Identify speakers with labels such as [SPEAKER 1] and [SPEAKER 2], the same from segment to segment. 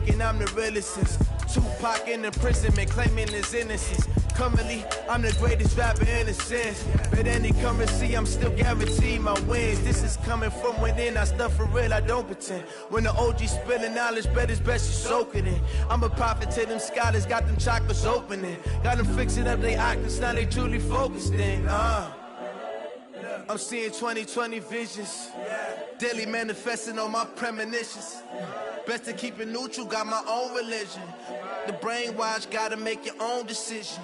[SPEAKER 1] thinking I'm the realest since Tupac in imprisonment, claiming his innocence. Currently, I'm the greatest rapper in a sense. But any currency, I'm still guaranteed my wins. This is coming from within, I stuff for real, I don't pretend. When the OG spilling knowledge, bet it's best you soak it in. I'm a prophet to them scholars, got them chakras opening. Got them fixing up they octaves, now they truly focused in. I'm seeing 2020 visions. Daily manifesting on my premonitions. Best to keep it neutral, got my own religion. The brainwash, gotta make your own decision.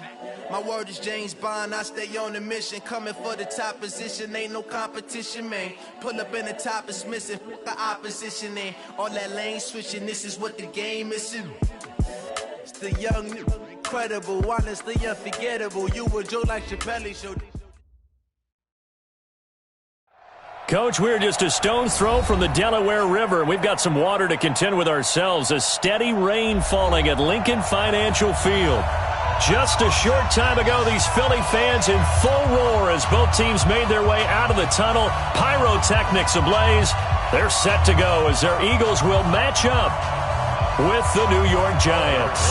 [SPEAKER 1] My word is James Bond, I stay on the mission. Coming for the top position, ain't no competition, man. Pull up in the top, it's missing, the opposition ain't. All that lane switching, this is what the game is. It's the young, incredible, honestly unforgettable. You were Joe like Chappelle show.
[SPEAKER 2] Coach, we're just a stone's throw from the Delaware River. We've got some water to contend with ourselves. A steady rain falling at Lincoln Financial Field. Just a short time ago, these Philly fans in full roar as both teams made their way out of the tunnel. Pyrotechnics ablaze. They're set to go as their Eagles will match up with the New York Giants.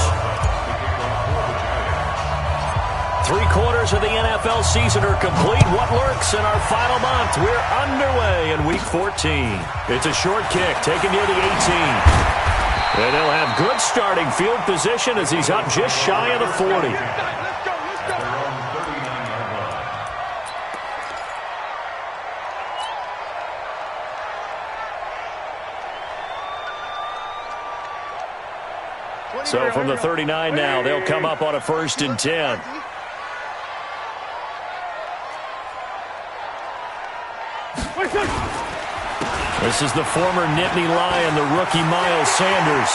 [SPEAKER 2] 3/4 of the NFL season are complete. What lurks in our final month? We're underway in Week 14. It's a short kick taken near the 18. And he'll have good starting field position as he's up just shy of the 40. So from the 39 now, they'll come up on a 1st and 10. This is the former Nittany Lion, the rookie Miles Sanders.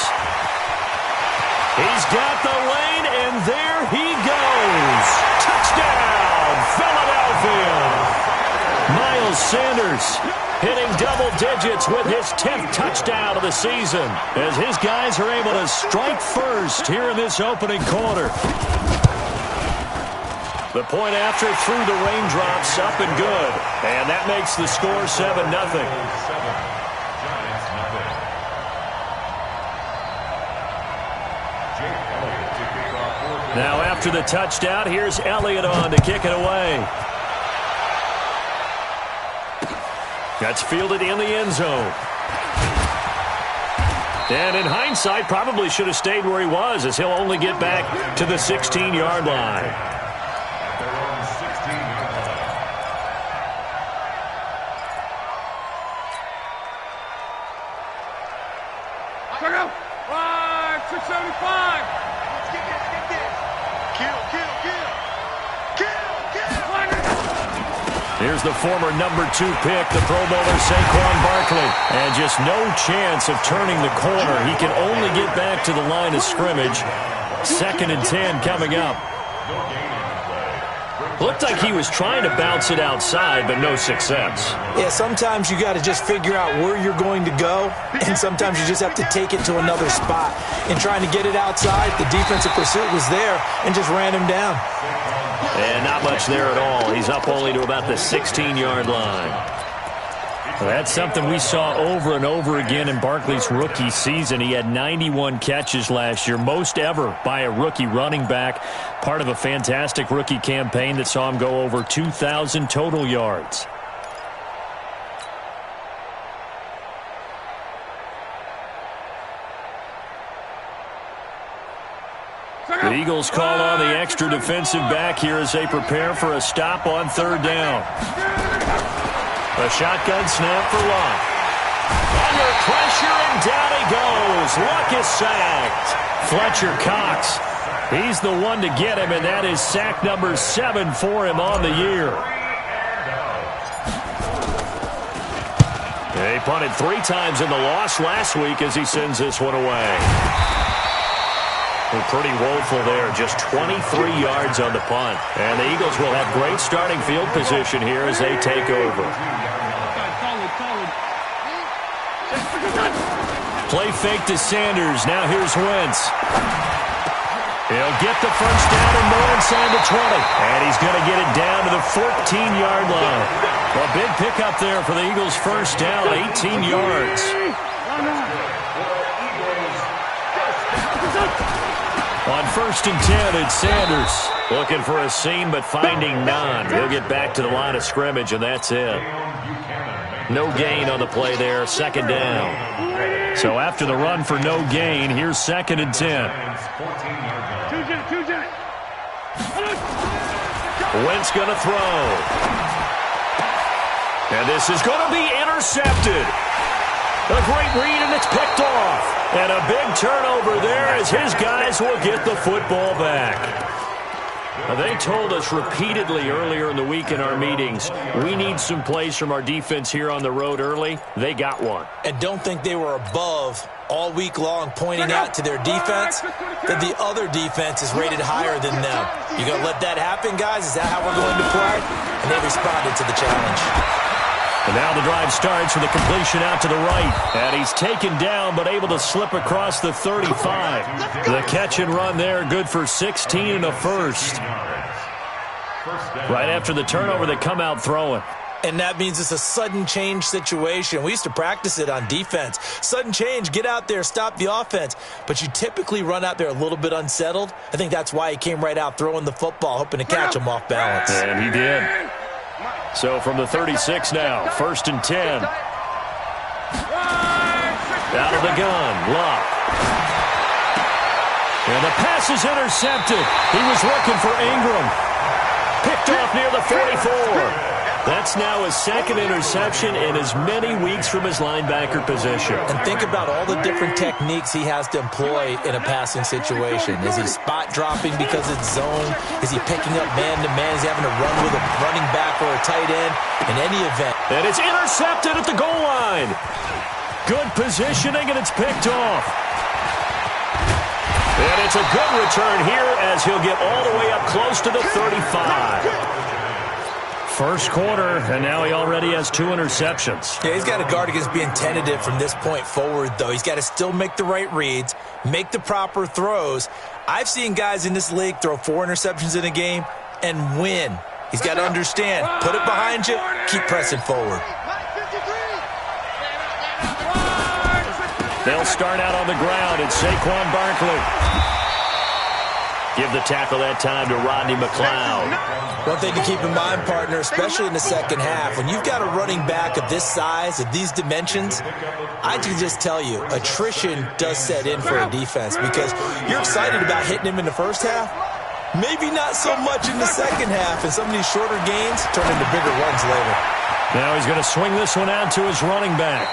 [SPEAKER 2] He's got the lane, and there he goes. Touchdown, Philadelphia. Miles Sanders hitting double digits with his 10th touchdown of the season as his guys are able to strike first here in this opening quarter. The point after through the raindrops, up and good. And that makes the score 7-0. Now after the touchdown, here's Elliott on to kick it away. That's fielded in the end zone. And in hindsight, probably should have stayed where he was as he'll only get back to the 16-yard line. Here's the former number 2 pick, the Pro Bowler Saquon Barkley. And just no chance of turning the corner. He can only get back to the line of scrimmage. 2nd and 10 coming up. Looked like he was trying to bounce it outside, but no success.
[SPEAKER 3] Yeah, sometimes you got to just figure out where you're going to go, and sometimes you just have to take it to another spot. In trying to get it outside, the defensive pursuit was there and just ran him down.
[SPEAKER 2] And not much there at all. He's up only to about the 16-yard line. Well, that's something we saw over and over again in Barkley's rookie season. He had 91 catches last year, most ever by a rookie running back. Part of a fantastic rookie campaign that saw him go over 2,000 total yards. The Eagles call on the extra defensive back here as they prepare for a stop on 3rd down. A shotgun snap for Luck. Under pressure, and down he goes. Luck is sacked. Fletcher Cox, he's the one to get him, and that is sack number 7 for him on the year. He punted 3 times in the loss last week as he sends this one away. Pretty woeful there, just 23 yards on the punt. And the Eagles will have great starting field position here as they take over. Play fake to Sanders. Now here's Wentz. He'll get the first down and more inside the 20. And he's going to get it down to the 14-yard line. A big pickup there for the Eagles' first down, 18 yards. On 1st and 10, it's Sanders. Looking for a seam, but finding none. He'll get back to the line of scrimmage, and that's it. No gain on the play there, 2nd down. So after the run for no gain, here's 2nd and 10. Wentz going to throw. And this is going to be intercepted. A great read, and it's picked off. And a big turnover there as his guys will get the football back. Now, they told us repeatedly earlier in the week in our meetings, we need some plays from our defense here on the road early. They got one.
[SPEAKER 3] And don't think they were above all week long pointing out to their defense that the other defense is rated higher than them. You going to let that happen, guys? Is that how we're going to play? And they responded to the challenge.
[SPEAKER 2] And now the drive starts with a completion out to the right. And he's taken down but able to slip across the 35. The catch and run there, good for 16 and a first. Right after the turnover, they come out throwing.
[SPEAKER 3] And that means it's a sudden change situation. We used to practice it on defense. Sudden change, get out there, stop the offense. But you typically run out there a little bit unsettled. I think that's why he came right out throwing the football, hoping to catch him off balance.
[SPEAKER 2] And he did. So from the 36 now, 1st and 10. Out of the gun, Luck. And the pass is intercepted. He was looking for Ingram. Picked off near the 44. That's now his 2nd interception in as many weeks from his linebacker position.
[SPEAKER 3] And think about all the different techniques he has to employ in a passing situation. Is he spot dropping because it's zone? Is he picking up man-to-man? Is he having to run with a running back or a tight end? In any event.
[SPEAKER 2] And it's intercepted at the goal line. Good positioning, and it's picked off. And it's a good return here as he'll get all the way up close to the 35. First quarter, and now he already has 2 interceptions.
[SPEAKER 3] Yeah, he's got to guard against being tentative from this point forward, though. He's got to still make the right reads, make the proper throws. I've seen guys in this league throw 4 interceptions in a game and win. He's got to understand, put it behind you, keep pressing forward.
[SPEAKER 2] They'll start out on the ground. It's Saquon Barkley. Give the tackle that time to Rodney McLeod.
[SPEAKER 3] One thing to keep in mind, partner, especially in the second half, when you've got a running back of this size, of these dimensions, I can just tell you, attrition does set in for a defense because you're excited about hitting him in the first half. Maybe not so much in the second half, and some of these shorter gains turn into bigger runs later.
[SPEAKER 2] Now he's going to swing this one out to his running back.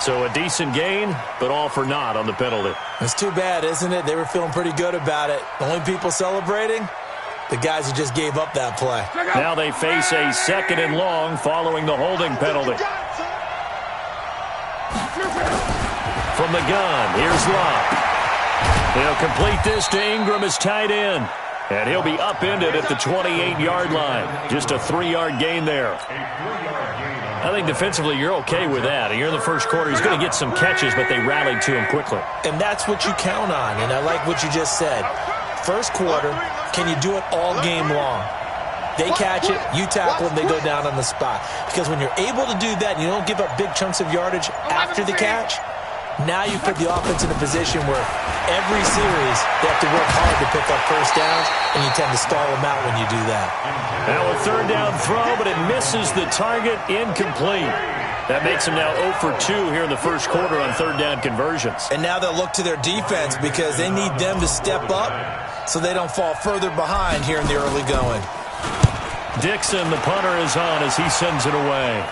[SPEAKER 2] So a decent gain, but all for naught on the penalty.
[SPEAKER 3] It's too bad, isn't it? They were feeling pretty good about it. The only people celebrating, the guys who just gave up that play.
[SPEAKER 2] Now they face a 2nd and long following the holding penalty. From the gun, here's Luck. He'll complete this to Ingram as tight end. And he'll be upended at the 28-yard line. Just a 3-yard gain there. I think defensively you're okay with that. Here in the first quarter, he's going to get some catches, but they rallied to him quickly.
[SPEAKER 3] And that's what you count on, and I like what you just said. First quarter, can you do it all game long? They catch it, you tackle them, they go down on the spot. Because when you're able to do that and you don't give up big chunks of yardage after the catch, now you put the offense in a position where every series they have to work hard to pick up first downs, and you tend to stall them out when you do that.
[SPEAKER 2] Now a 3rd down throw, but it misses the target, incomplete. That makes them now 0 for 2 here in the first quarter on 3rd down conversions.
[SPEAKER 3] And now they'll look to their defense because they need them to step up so they don't fall further behind here in the early going.
[SPEAKER 2] Dixon, the punter, is on as he sends it away.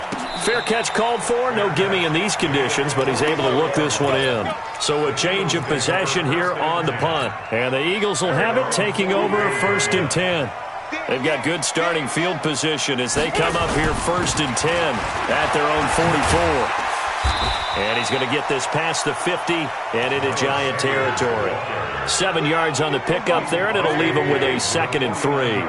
[SPEAKER 2] Fair catch called for, no gimme in these conditions, but he's able to look this one in. So a change of possession here on the punt. And the Eagles will have it, taking over 1st and 10. They've got good starting field position as they come up here 1st and 10 at their own 44. And he's going to get this past the 50 and into Giant territory. 7 yards on the pickup there, and it'll leave him with a 2nd and 3.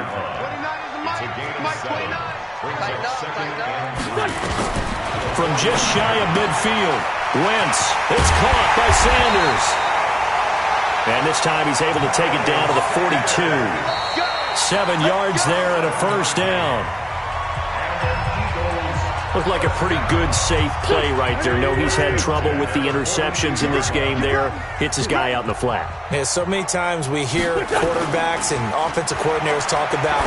[SPEAKER 2] From just shy of midfield, Wentz, it's caught by Sanders. And this time he's able to take it down to the 42. 7 yards there and a 1st down. Looked like a pretty good, safe play right there. No, he's had trouble with the interceptions in this game there. Hits his guy out in the flat.
[SPEAKER 3] Yeah, so many times we hear quarterbacks and offensive coordinators talk about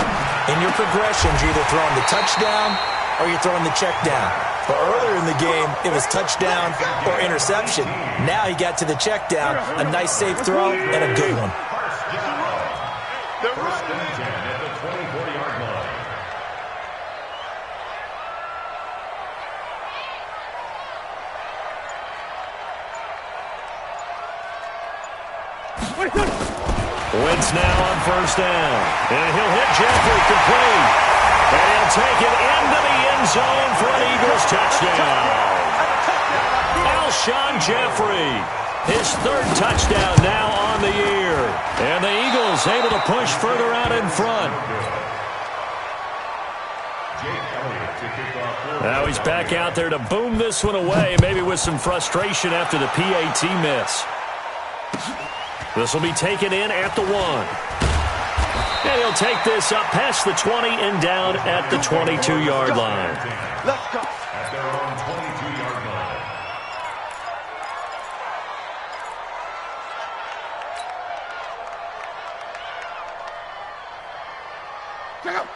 [SPEAKER 3] in your progressions, you're either throwing the touchdown or you're throwing the check down. But earlier in the game, it was touchdown or interception. Now he got to the check down, a nice safe throw, and a good one.
[SPEAKER 4] First and 10 at the 24-yard line.
[SPEAKER 2] Wentz now on first down. And he'll hit Jeffrey complete. And he'll take it into the end zone for an Eagles touchdown. Alshon Jeffrey, his third touchdown now on the year. And the Eagles able to push further out in front. Now he's back out there to boom this one away, maybe with some frustration after the PAT miss. This will be taken in at the 1. And he'll take this up past the 20 and down at the 22-yard line.
[SPEAKER 4] Let's go. At their own 22-yard line.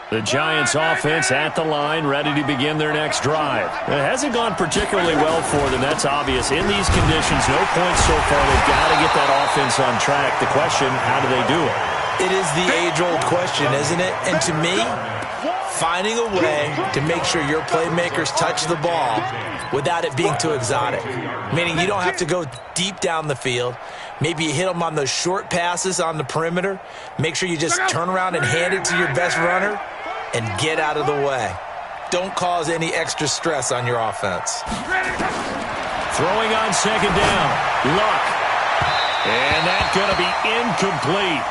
[SPEAKER 2] The Giants offense at the line, ready to begin their next drive. It hasn't gone particularly well for them, that's obvious. In these conditions, no points so far. They've got to get that offense on track. The question, how do they do it?
[SPEAKER 3] It is the age-old question, isn't it? And to me, finding a way to make sure your playmakers touch the ball without it being too exotic. Meaning you don't have to go deep down the field. Maybe you hit them on those short passes on the perimeter. Make sure you just turn around and hand it to your best runner and get out of the way. Don't cause any extra stress on your offense.
[SPEAKER 2] Throwing on second down. Luck. And that's going to be incomplete.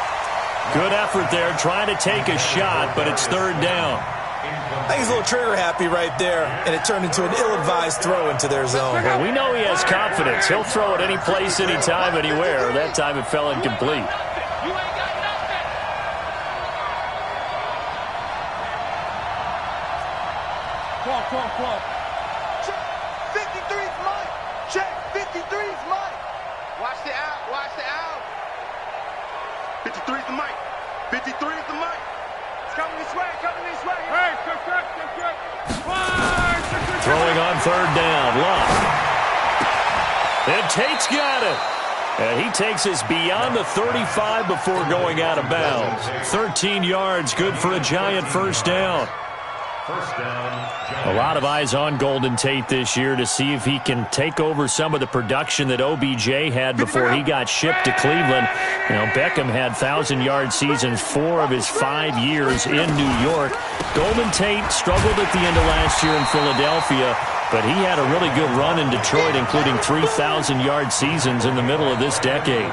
[SPEAKER 2] Good effort there, trying to take a shot, but it's third down.
[SPEAKER 3] I think he's a little trigger-happy right there, and it turned into an ill-advised throw into their zone.
[SPEAKER 2] Well, we know he has confidence. He'll throw it any place, anytime, anywhere. That time it fell incomplete.
[SPEAKER 1] Come. Check. 53's Mike. Check. 53's Mike. Watch the out.
[SPEAKER 5] 53's the mic. 53's the mic.
[SPEAKER 1] It's coming this way. Hey, check.
[SPEAKER 2] Throwing on third down. Luck. And Tate's got it. And he takes us beyond the 35 before going out of bounds. 13 yards, good for a Giant first down.
[SPEAKER 4] First down.
[SPEAKER 2] A lot of eyes on Golden Tate this year to see if he can take over some of the production that OBJ had before he got shipped to Cleveland. You know, Beckham had 1,000-yard seasons 4 of his 5 years in New York. Golden Tate struggled at the end of last year in Philadelphia, but he had a really good run in Detroit, including 3,000-yard seasons in the middle of this decade.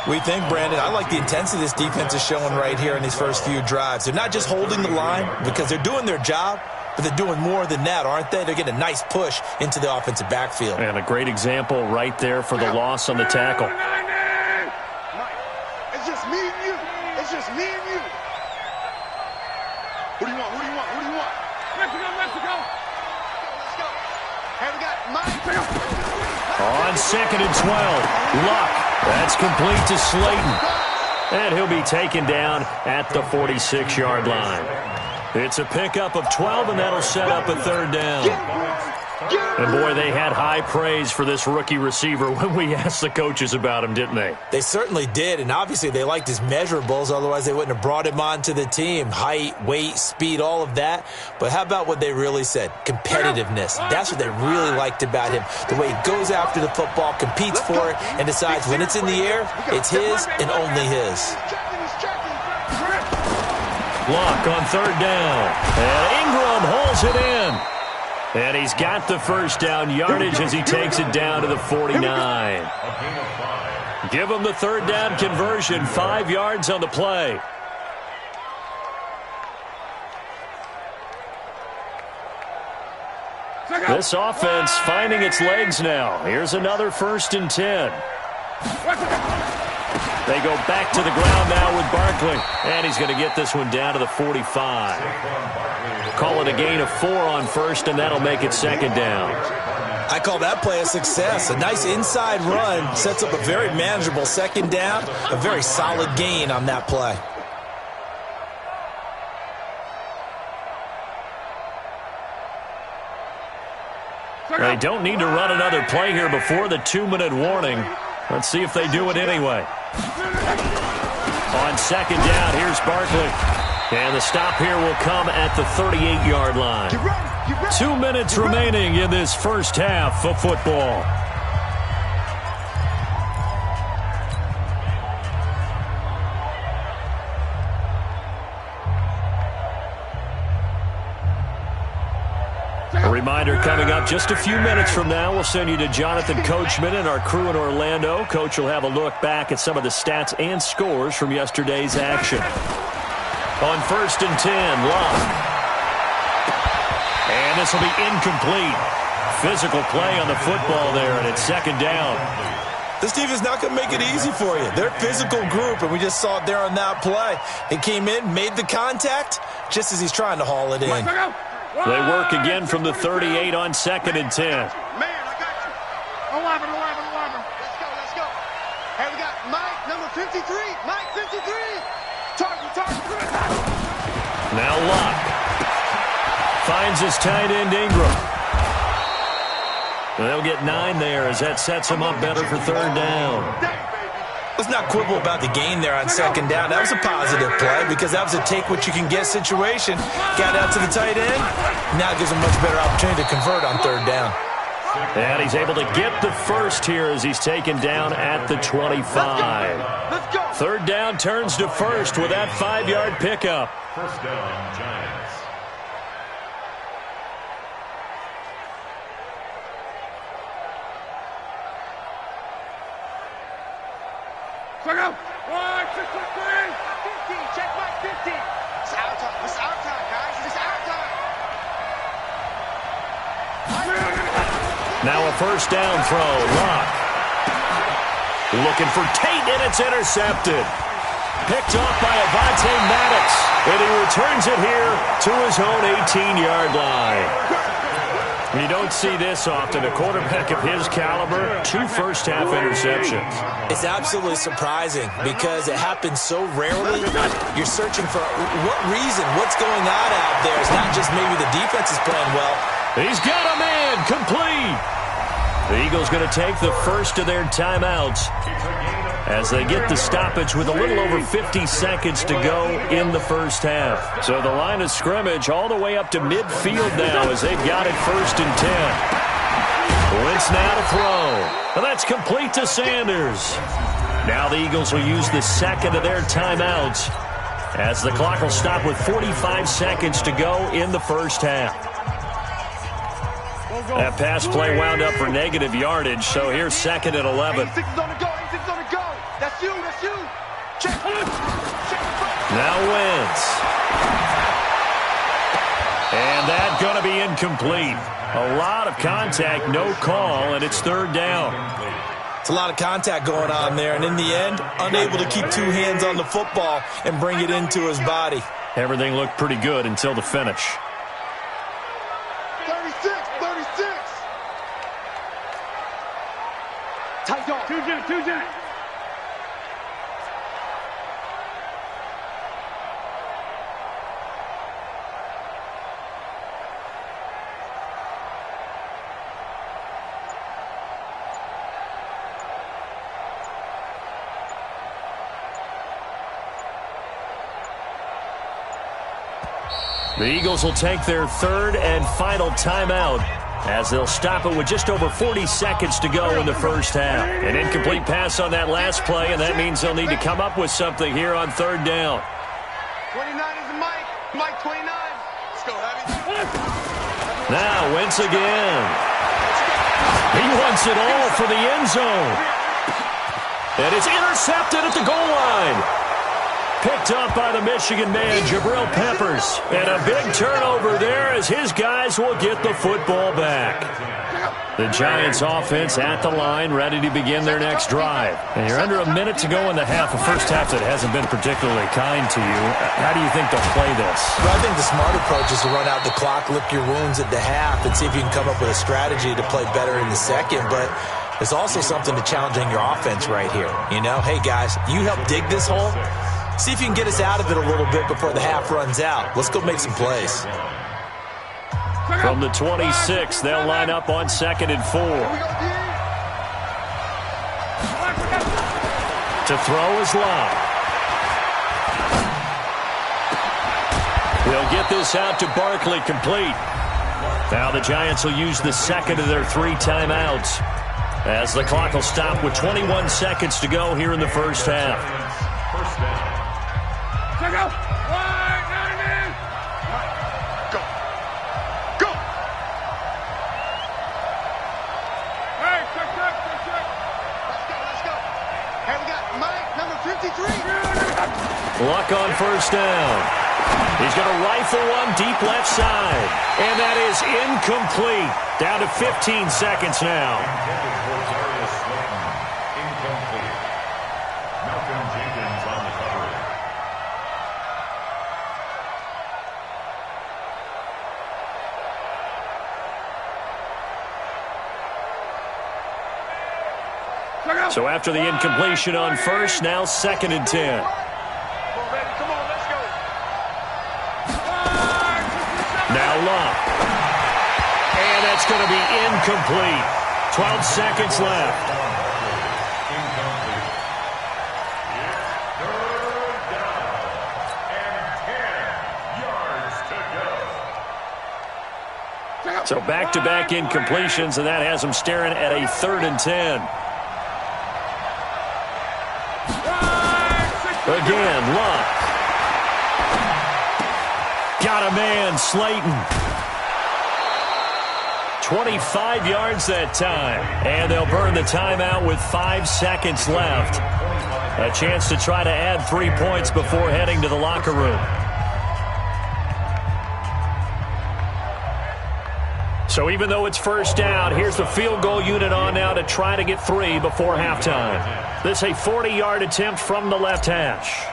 [SPEAKER 3] We think, Brandon, I like the intensity this defense is showing right here in these first few drives. They're not just holding the line because they're doing their job, but they're doing more than that, aren't they? They're getting a nice push into the offensive backfield.
[SPEAKER 2] And a great example right there for the loss on the tackle.
[SPEAKER 5] Mike, it's just me and you. Who do you want?
[SPEAKER 1] Mexico. Let's go. Hey, we got Mike.
[SPEAKER 2] On second and 12, Luck. That's complete to Slayton. And he'll be taken down at the 46-yard line. It's a pickup of 12, and that'll set up a third down. And, boy, they had high praise for this rookie receiver when we asked the coaches about him, didn't they?
[SPEAKER 3] They certainly did, and obviously they liked his measurables. Otherwise, they wouldn't have brought him onto the team. Height, weight, speed, all of that. But how about what they really said? Competitiveness. That's what they really liked about him. The way he goes after the football, competes for it, and decides when it's in the air, it's his and only his.
[SPEAKER 2] Luck on third down. And Ingram holds it in. And he's got the first down yardage as he takes it down to the 49. Give him the third down conversion, 5 yards on the play. This offense finding its legs now. Here's another 1st and 10. They go back to the ground now with Barkley. And he's going to get this one down to the 45. Call it a gain of 4 on first, and that'll make it second down.
[SPEAKER 3] I call that play a success. A nice inside run sets up a very manageable second down. A very solid gain on that play.
[SPEAKER 2] They don't need to run another play here before the 2-minute warning. Let's see if they do it anyway. On second down, here's Barkley. And the stop here will come at the 38-yard line. 2 minutes remaining in this first half of football. A reminder coming up just a few minutes from now. We'll send you to Jonathan Coachman and our crew in Orlando. Coach will have a look back at some of the stats and scores from yesterday's action. On first and 10, Love. And this will be incomplete. Physical play on the football there, and it's second down.
[SPEAKER 3] This team is not going to make it easy for you. They're a physical group, and we just saw it there on that play. He came in, made the contact, just as he's trying to haul it in.
[SPEAKER 2] They work again from the 38 on second and 10.
[SPEAKER 5] Man, I got you. 11. Let's go. Hey, we got Mike, number 53. Mike, 53. Target.
[SPEAKER 2] Now Locke finds his tight end Ingram. They'll get 9 there as that sets him up better for third down.
[SPEAKER 3] Let's not quibble about the gain there on second down. That was a positive play because that was a take-what-you-can-get situation. Got out to the tight end. Now gives him a much better opportunity to convert on third down.
[SPEAKER 2] And he's able to get the first here as he's taken down at the 25.
[SPEAKER 5] Let's go.
[SPEAKER 2] Third down turns to first with that 5-yard pickup.
[SPEAKER 4] First down, Giants.
[SPEAKER 5] Check out. 1, 2, 3. 50. Check Mike, 50. It's our time. It's our time, guys. It's our time.
[SPEAKER 2] Now a first down throw. Locke looking for Tate, and it's intercepted. Picked off by Avonte Maddox, and he returns it here to his own 18-yard line. You don't see this often. A quarterback of his caliber, 2 first-half interceptions.
[SPEAKER 3] It's absolutely surprising because it happens so rarely. You're searching for what reason, what's going on out there. It's not just maybe the defense is playing well.
[SPEAKER 2] He's got a man, complete. The Eagles going to take the first of their timeouts as they get the stoppage with a little over 50 seconds to go in the first half. So the line of scrimmage all the way up to midfield now as they've got it first and 10. Wentz now to throw. And that's complete to Sanders. Now the Eagles will use the second of their timeouts as the clock will stop with 45 seconds to go in the first half. That pass play wound up for negative yardage, so here's second and 11.
[SPEAKER 5] 86 is on the go. 86 is on the go. That's you. Check.
[SPEAKER 2] Now Wentz. And that's going to be incomplete. A lot of contact, no call, and it's third down.
[SPEAKER 3] It's a lot of contact going on there, and in the end, unable to keep 2 hands on the football and bring it into his body.
[SPEAKER 2] Everything looked pretty good until the finish.
[SPEAKER 5] 36. Tight dog. 2 Jet.
[SPEAKER 2] The Eagles will take their third and final timeout as they'll stop it with just over 40 seconds to go in the first half. An incomplete pass on that last play, and that means they'll need to come up with something here on third down.
[SPEAKER 5] 29 is Mike. Mike, 29. Let's go, Heavy.
[SPEAKER 2] Now Wentz again. He wants it all for the end zone. And it's intercepted at the goal line. Picked up by the Michigan man, Jabril Peppers. And a big turnover there as his guys will get the football back. The Giants offense at the line, ready to begin their next drive. And you're under a minute to go in the half, a first half that hasn't been particularly kind to you. How do you think they'll play this?
[SPEAKER 3] Well, I think the smart approach is to run out the clock, lick your wounds at the half, and see if you can come up with a strategy to play better in the second. But there's also something to challenging your offense right here. You know, hey, guys, you help dig this hole. See if you can get us out of it a little bit before the half runs out. Let's go make some plays.
[SPEAKER 2] From the 26, they'll line up on 2nd and 4. To throw is Love. He'll get this out to Barkley, complete. Now the Giants will use the second of their 3 timeouts, as the clock will stop with 21 seconds to go here in the first half. Luck on first down. He's going to rifle one deep left side. And that is incomplete. Down to 15 seconds now.
[SPEAKER 4] Incomplete. Malcolm Jenkins on the coverage.
[SPEAKER 2] So after the incompletion on first, now 2nd and 10. Now Love. And that's going to be incomplete. 12 seconds left.
[SPEAKER 4] Incomplete. Third down and 10 yards to go.
[SPEAKER 2] So back-to-back incompletions, and that has them staring at a 3rd and 10. Again, Luck. Got a man, Slayton. 25 yards that time. And they'll burn the timeout with 5 seconds left. A chance to try to add 3 points before heading to the locker room. So even though it's first down, here's the field goal unit on now to try to get 3 before halftime. This a 40-yard attempt from the left hash.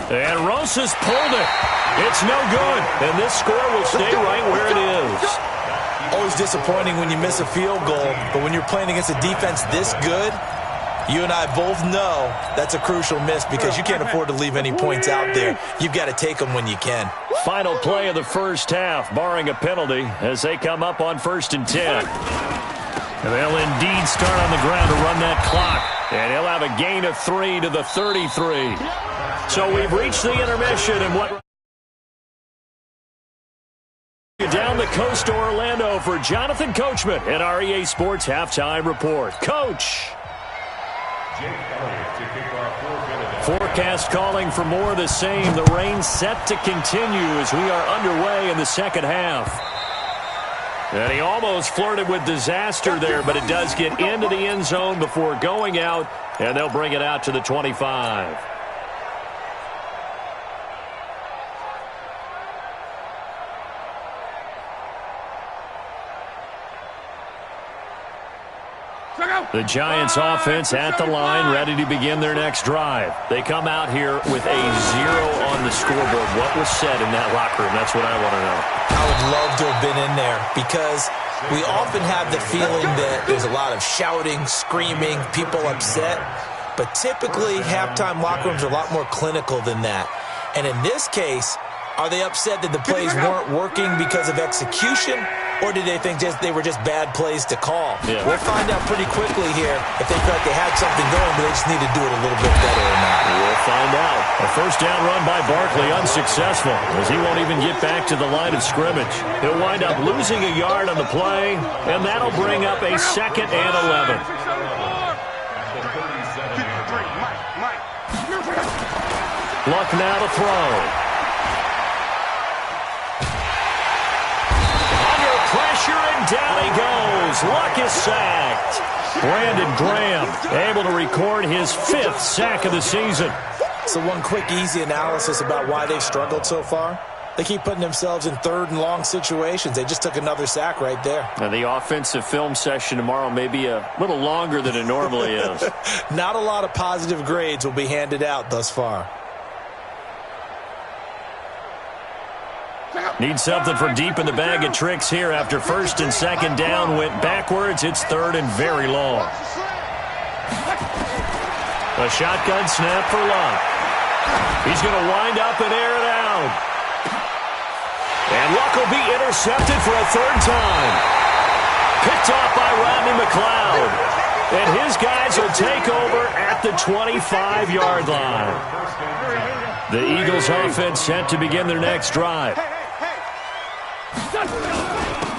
[SPEAKER 2] And Rosas pulled it. It's no good. And this score will stay right where it is.
[SPEAKER 3] Always disappointing when you miss a field goal, but when you're playing against a defense this good, you and I both know that's a crucial miss because you can't afford to leave any points out there. You've got to take them when you can.
[SPEAKER 2] Final play of the first half, barring a penalty, as they come up on 1st and 10. And they'll indeed start on the ground to run that clock. And he'll have a gain of 3 to the 33. So we've reached the intermission, and what... Down the coast to Orlando for Jonathan Coachman at our EA Sports Halftime Report. Coach! Forecast calling for more of the same. The rain set to continue as we are underway in the second half. And he almost flirted with disaster there, but it does get into the end zone before going out, and they'll bring it out to the 25. The Giants offense at the line, ready to begin their next drive. They come out here with a 0 on the scoreboard. What was said in that locker room? That's what I want to know.
[SPEAKER 3] I would love to have been in there because we often have the feeling that there's a lot of shouting, screaming, people upset. But typically, halftime locker rooms are a lot more clinical than that. And in this case, are they upset that the plays weren't working because of execution? Or did they think they were just bad plays to call?
[SPEAKER 2] Yeah.
[SPEAKER 3] We'll find out pretty quickly here if they felt like they had something going, but they just need to do it a little bit better or not.
[SPEAKER 2] We'll find out. A first down run by Barkley, unsuccessful, as he won't even get back to the line of scrimmage. He'll wind up losing a yard on the play, and that'll bring up a 2nd and 11. Luck now to throw. Pressure, and down he goes. Luck is sacked. Brandon Graham able to record his 5th sack of the season.
[SPEAKER 3] So one quick, easy analysis about why they've struggled so far. They keep putting themselves in third and long situations. They just took another sack right there.
[SPEAKER 2] And the offensive film session tomorrow may be a little longer than it normally is.
[SPEAKER 3] Not a lot of positive grades will be handed out thus far.
[SPEAKER 2] Need something from deep in the bag of tricks here after first and second down went backwards. It's third and very long. A shotgun snap for Luck. He's going to wind up and air it out. And Luck will be intercepted for a third time. Picked off by Rodney McLeod. And his guys will take over at the 25-yard line. The Eagles offense set to begin their next drive.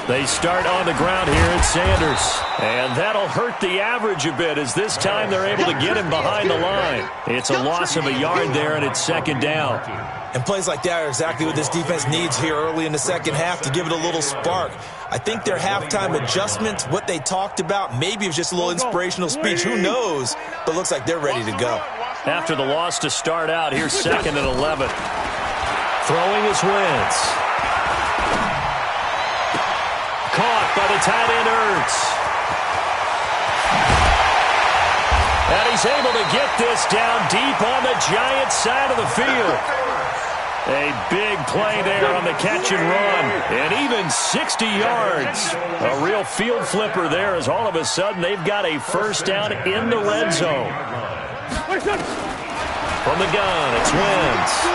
[SPEAKER 2] They start on the ground here at Sanders. And that'll hurt the average a bit as this time they're able to get him behind the line. It's a loss of a yard there, and it's second down.
[SPEAKER 3] And plays like that are exactly what this defense needs here early in the second half to give it a little spark. I think their halftime adjustments, what they talked about, maybe it was just a little inspirational speech. Who knows? But looks like they're ready to go.
[SPEAKER 2] After the loss to start out, here's second and 11. Throwing is Wentz. Caught by the tight end Ertz. And he's able to get this down deep on the Giants side of the field. A big play there on the catch and run. And even 60 yards. A real field flipper there as all of a sudden they've got a first down in the red zone. From the gun, it's Wentz.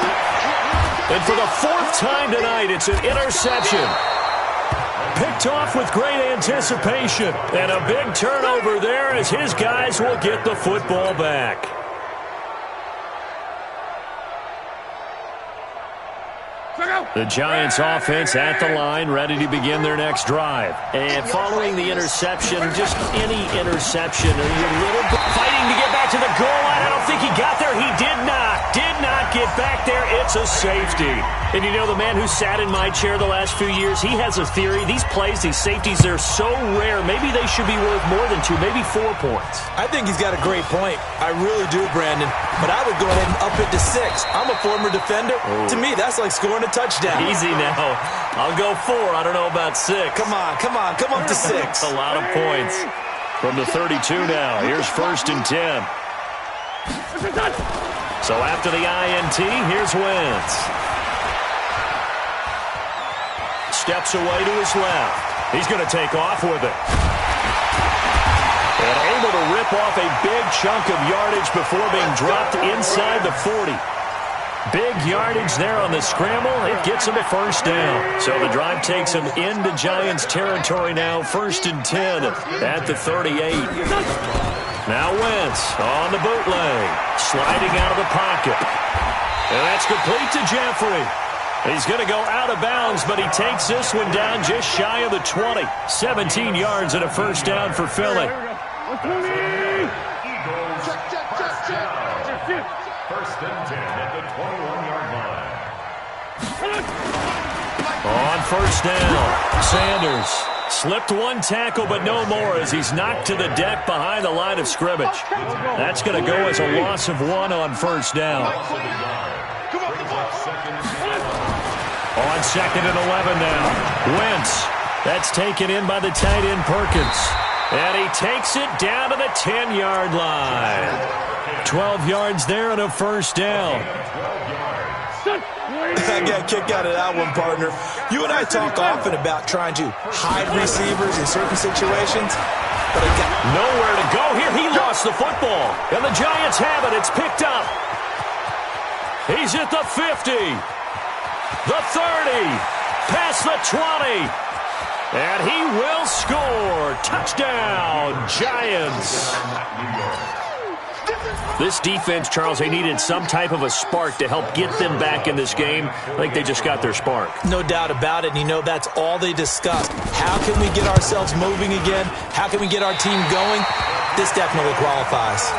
[SPEAKER 2] And for the fourth time tonight, it's an interception. Picked off with great anticipation. And a big turnover there as his guys will get the football back. The Giants offense at the line, ready to begin their next drive. And following the interception, just any interception, are you a little bit fighting to get back to the goal line? I don't think he got there. He did not get back there. It's a safety. And you know, the man who sat in my chair the last few years, he has a theory. These plays, these safeties, they're so rare. Maybe they should be worth more than 2, maybe 4 points.
[SPEAKER 3] I think he's got a great point. I really do, Brandon. But I would go ahead and up it to 6. I'm a former defender. Oh. To me, that's like scoring a touchdown.
[SPEAKER 2] Easy now. I'll go 4. I don't know about 6.
[SPEAKER 3] Come on. Come up to 6.
[SPEAKER 2] That's a lot of points. From the 32 now. Here's first and 10. So after the INT, here's Wentz. Steps away to his left. He's going to take off with it. And able to rip off a big chunk of yardage before being dropped inside the 40. Big yardage there on the scramble. It gets him a first down. So the drive takes him into Giants territory now. First and 10 at the 38. Now Wentz on the bootleg. Sliding out of the pocket. And that's complete to Jeffrey. He's going to go out of bounds, but he takes this one down just shy of the 20. 17 yards and a first down for Philly.
[SPEAKER 4] First and 10 at the 21-yard line.
[SPEAKER 2] On first down, Sanders slipped one tackle, but no more as he's knocked to the deck behind the line of scrimmage. That's going to go as a loss of 1 on first down. On second and 11 now, Wentz. That's taken in by the tight end Perkins. And he takes it down to the 10-yard line. 12 yards there and a first down.
[SPEAKER 3] I got a kick out of that one, partner. You and I talk often about trying to hide receivers in certain situations. But I got
[SPEAKER 2] nowhere to go here. He lost the football. And the Giants have it. It's picked up. He's at the 50. The 30. Past the 20. And he will score. Touchdown, Giants. This defense, Charles, they needed some type of a spark to help get them back in this game. I think they just got their spark.
[SPEAKER 3] No doubt about it. And you know, that's all they discussed. How can we get ourselves moving again? How can we get our team going? This definitely qualifies.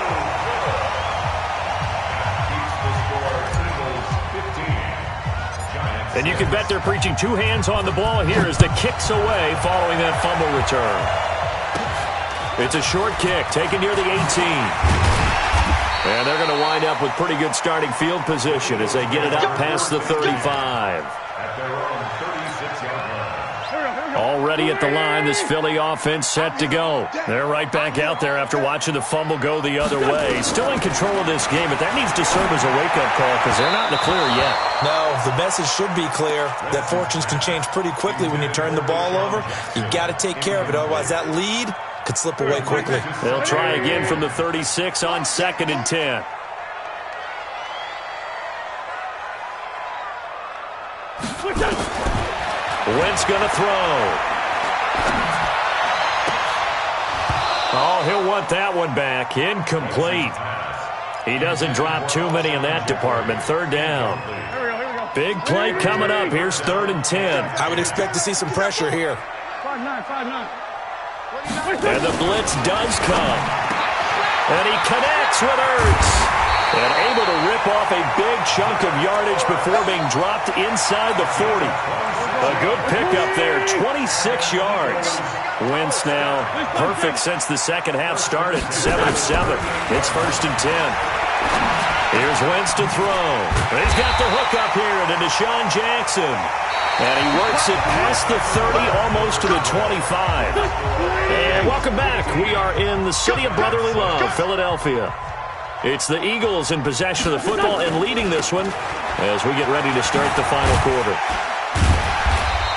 [SPEAKER 2] And you can bet they're preaching 2 hands on the ball here as the kick's away following that fumble return. It's a short kick taken near the 18. And they're going to wind up with pretty good starting field position as they get it up past the 35. ready at the line. This Philly offense set to go. They're right back out there after watching the fumble go the other way. Still in control of this game, but that needs to serve as a wake-up call because they're not in the clear yet.
[SPEAKER 3] No, the message should be clear that fortunes can change pretty quickly when you turn the ball over. You got to take care of it, otherwise that lead could slip away quickly.
[SPEAKER 2] They'll try again from the 36 on 2nd and 10. Wentz going to throw. Oh, he'll want that one back. Incomplete. He doesn't drop too many in that department. 3rd down. Big play coming up. Here's 3rd and 10.
[SPEAKER 3] I would expect to see some pressure here.
[SPEAKER 5] 5-9.
[SPEAKER 2] And the blitz does come. And he connects with Ertz. And able to rip off a big chunk of yardage before being dropped inside the 40. A good pickup there, 26 yards. Wentz now perfect since the second half started, 7 of 7. It's 1st and 10. Here's Wentz to throw. He's got the hook up here to Deshaun Jackson. And he works it past the 30, almost to the 25. And welcome back. We are in the city of brotherly love, Philadelphia. It's the Eagles in possession of the football and leading this one as we get ready to start the final quarter.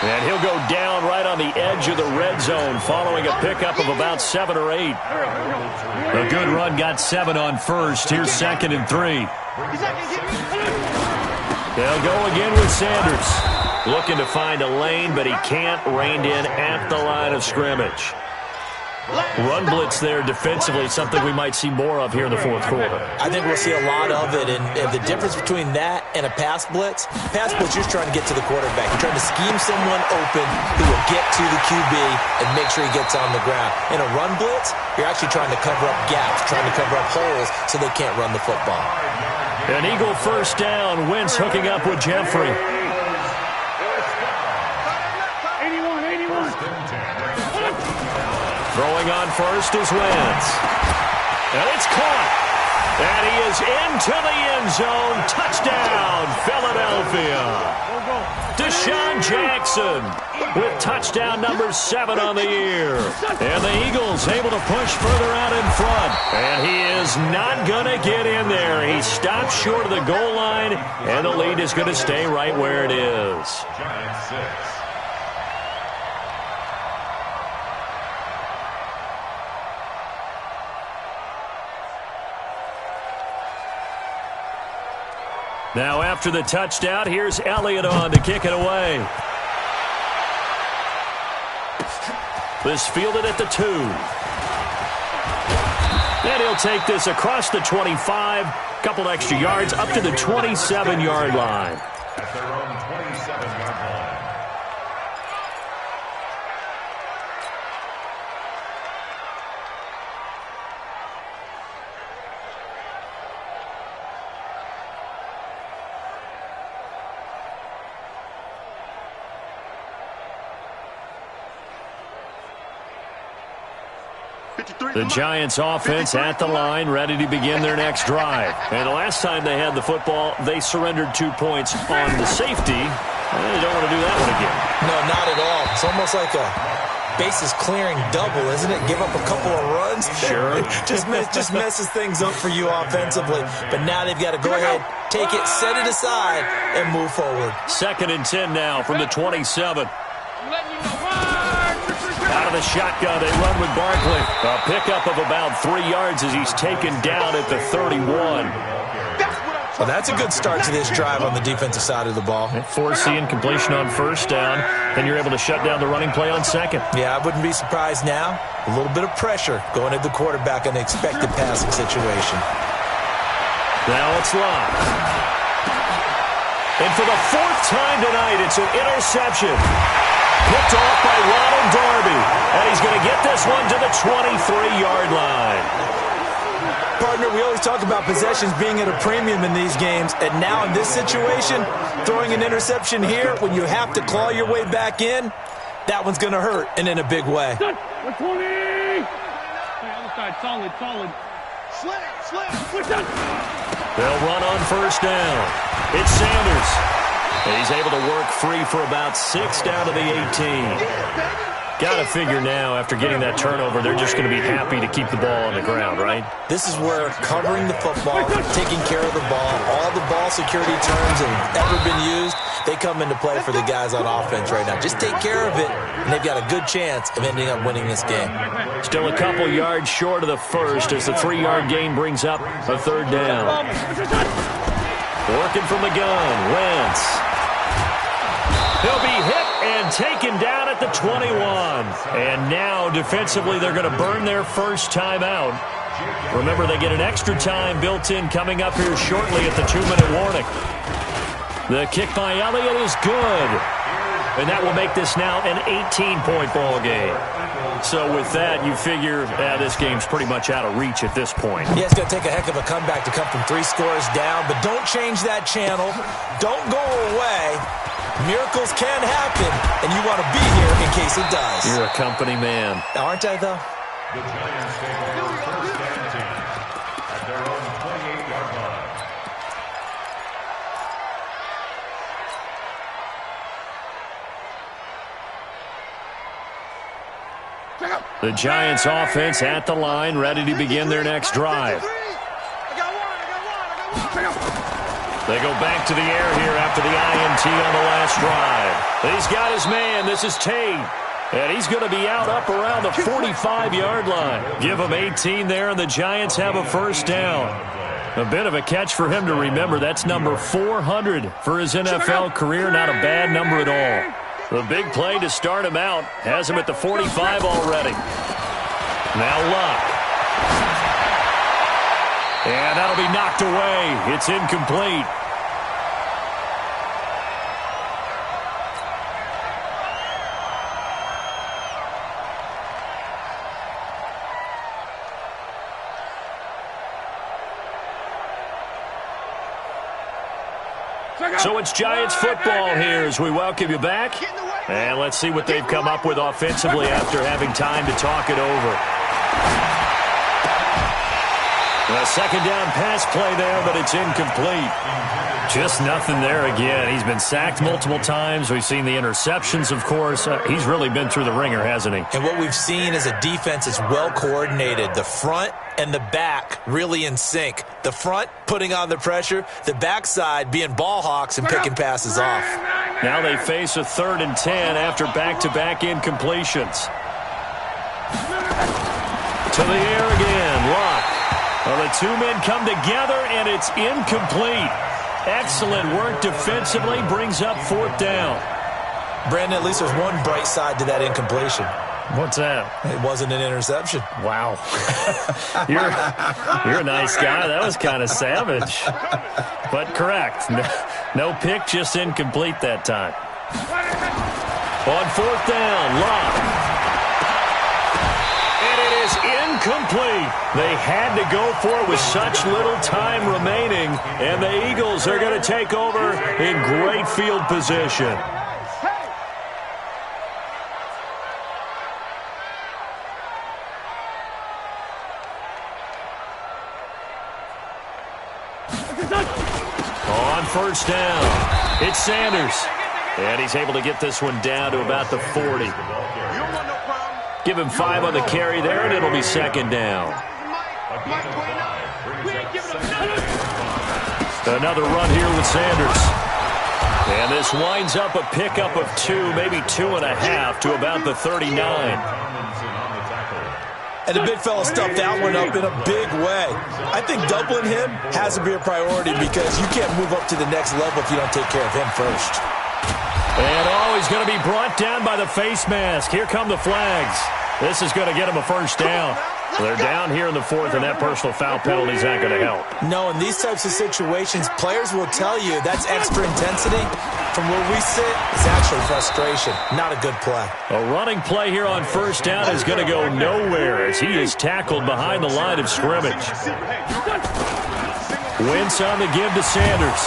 [SPEAKER 2] And he'll go down right on the edge of the red zone following a pickup of about 7 or 8. A good run got 7 on first. Here's 2nd and 3. They'll go again with Sanders. Looking to find a lane, but he can't. Reined in at the line of scrimmage. Run blitz there defensively, something we might see more of here in the 4th quarter.
[SPEAKER 3] I think we'll see a lot of it, and the difference between that and a pass blitz, you're just trying to get to the quarterback. You're trying to scheme someone open who will get to the QB and make sure he gets on the ground. In a run blitz, you're actually trying to cover up gaps, trying to cover up holes so they can't run the football.
[SPEAKER 2] An Eagle 1st down. Wentz hooking up with Jeffrey.
[SPEAKER 5] 81.
[SPEAKER 2] Throwing on first is Wentz. And it's caught. And he is into the end zone. Touchdown, Philadelphia. Deshaun Jackson with touchdown number 7 on the year. And the Eagles able to push further out in front. And he is not going to get in there. He stops short of the goal line, and the lead is going to stay right where it is.
[SPEAKER 4] Giants 6.
[SPEAKER 2] Now after the touchdown, here's Elliott on to kick it away. This fielded at the 2. And he'll take this across the 25, couple extra yards, up to the 27-yard line.
[SPEAKER 4] At their own 27-yard line.
[SPEAKER 2] The Giants offense at the line, ready to begin their next drive. And the last time they had the football, they surrendered 2 points on the safety. They don't want to do that one again.
[SPEAKER 3] No, not at all. It's almost like a bases clearing double, isn't it? Give up a couple of runs.
[SPEAKER 2] Sure.
[SPEAKER 3] just messes things up for you offensively. But now they've got to go ahead, take it, set it aside, and move forward.
[SPEAKER 2] 2nd and 10 now from the 27. Out of the shotgun, they run with Barkley. A pickup of about 3 yards as he's taken down at the 31.
[SPEAKER 3] Well, that's a good start to this drive on the defensive side of the ball.
[SPEAKER 2] Forcing completion on 1st down. Then you're able to shut down the running play on 2nd.
[SPEAKER 3] Yeah, I wouldn't be surprised now. A little bit of pressure going at the quarterback in an expected passing situation.
[SPEAKER 2] Now it's locked. And for the 4th time tonight, it's an interception. Picked off by Ronald Darby. And he's going to get this one to the 23-yard line.
[SPEAKER 3] Partner, we always talk about possessions being at a premium in these games. And now in this situation, throwing an interception here when you have to claw your way back in, that one's going to hurt, and in a big way.
[SPEAKER 5] 20! Other side, solid. Slit.
[SPEAKER 2] They'll run on 1st down. It's Sanders. He's able to work free for about 6 down to the 18. Got to figure now, after getting that turnover, they're just going to be happy to keep the ball on the ground, right?
[SPEAKER 3] This is where covering the football, taking care of the ball, all the ball security terms that have ever been used, they come into play for the guys on offense right now. Just take care of it, and they've got a good chance of ending up winning this game.
[SPEAKER 2] Still a couple yards short of the first as the 3-yard gain brings up a third down. Working from the gun, Wentz. He'll be hit and taken down at the 21. And now, defensively, they're going to burn their first time out. Remember, they get an extra time built in coming up here shortly at the 2-minute warning. The kick by Elliott is good. And that will make this now an 18-point ball game. So with that, you figure this game's pretty much out of reach at this point.
[SPEAKER 3] Yeah, it's going to take a heck of a comeback to come from 3 scores down, but don't change that channel. Don't go away. Miracles can happen, and you want to be here in case it does.
[SPEAKER 2] You're a company man.
[SPEAKER 3] Aren't I, though?
[SPEAKER 4] The Giants take over first and 10 at their own 28-yard line.
[SPEAKER 2] The Giants offense at the line, ready to begin their next drive. They go back to the air here after the INT on the last drive. He's got his man. This is Tate. And he's going to be out up around the 45-yard line. Give him 18 there, and the Giants have a first down. A bit of a catch for him to remember. That's number 400 for his NFL career. Not a bad number at all. The big play to start him out has him at the 45 already. Now Luck. And that'll be knocked away. It's incomplete. So it's Giants football here as we welcome you back. And let's see what they've come up with offensively after having time to talk it over. A second down pass play there, but it's incomplete. Just nothing there again. He's been sacked multiple times. We've seen the interceptions, of course. He's really been through the ringer, hasn't he?
[SPEAKER 3] And what we've seen is a defense that's well coordinated. The front and the back really in sync. The front putting on the pressure, the backside being ball hawks and picking passes off.
[SPEAKER 2] Now they face a 3rd and 10 after back-to-back incompletions. To the air again, Luck. Well, the two men come together, and it's incomplete. Excellent work defensively, brings up 4th down.
[SPEAKER 3] Brandon, at least there's one bright side to that incompletion.
[SPEAKER 2] What's that?
[SPEAKER 3] It wasn't an interception.
[SPEAKER 2] Wow. You're a nice guy. That was kind of savage. But correct. No pick, just incomplete that time. On 4th down, Luck. Incomplete. They had to go for it with such little time remaining, and the Eagles are going to take over in great field position. On 1st down, it's Sanders, and he's able to get this one down to about the 40. Give him 5 on the carry there, and it'll be 2nd down. Another run here with Sanders. And this winds up a pickup of 2, maybe 2.5 to about the 39.
[SPEAKER 3] And the big fella stuffed that one up in a big way. I think doubling him has to be a priority because you can't move up to the next level if you don't take care of him first.
[SPEAKER 2] And he's going to be brought down by the face mask. Here come the flags. This is going to get him a first down. They're down here in the 4th, and that personal foul penalty is not going to help.
[SPEAKER 3] No, in these types of situations, players will tell you that's extra intensity. From where we sit, it's actually frustration. Not a good play.
[SPEAKER 2] A running play here on 1st down is going to go nowhere as he is tackled behind the line of scrimmage. Wentz on the give to Sanders.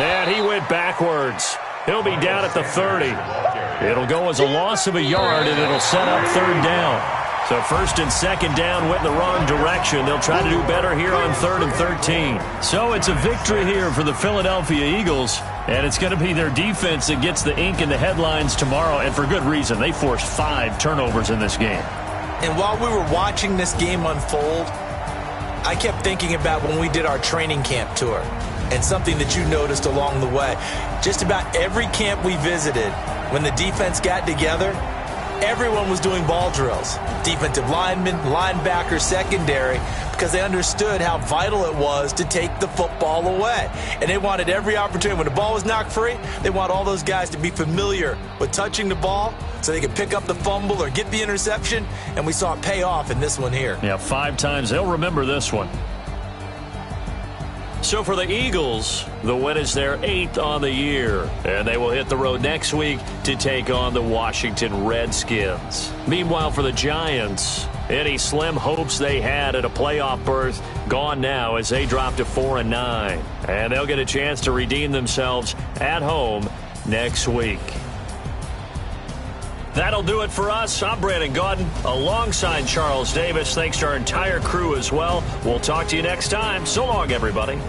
[SPEAKER 2] And he went backwards. He'll be down at the 30. It'll go as a loss of a yard, and it'll set up 3rd down. So first and second down went in the wrong direction. They'll try to do better here on 3rd and 13. So it's a victory here for the Philadelphia Eagles, and it's going to be their defense that gets the ink in the headlines tomorrow, and for good reason. They forced 5 turnovers in this game.
[SPEAKER 3] And while we were watching this game unfold, I kept thinking about when we did our training camp tour and something that you noticed along the way. Just about every camp we visited, when the defense got together, everyone was doing ball drills. Defensive linemen, linebackers, secondary, because they understood how vital it was to take the football away. And they wanted every opportunity. When the ball was knocked free, they want all those guys to be familiar with touching the ball so they could pick up the fumble or get the interception. And we saw it pay off in this one here.
[SPEAKER 2] Yeah, 5 times. They'll remember this one. So for the Eagles, the win is their 8th on the year, and they will hit the road next week to take on the Washington Redskins. Meanwhile, for the Giants, any slim hopes they had at a playoff berth gone now as they drop to 4-9, and they'll get a chance to redeem themselves at home next week. That'll do it for us. I'm Brandon Gaudin alongside Charles Davis. Thanks to our entire crew as well. We'll talk to you next time. So long, everybody.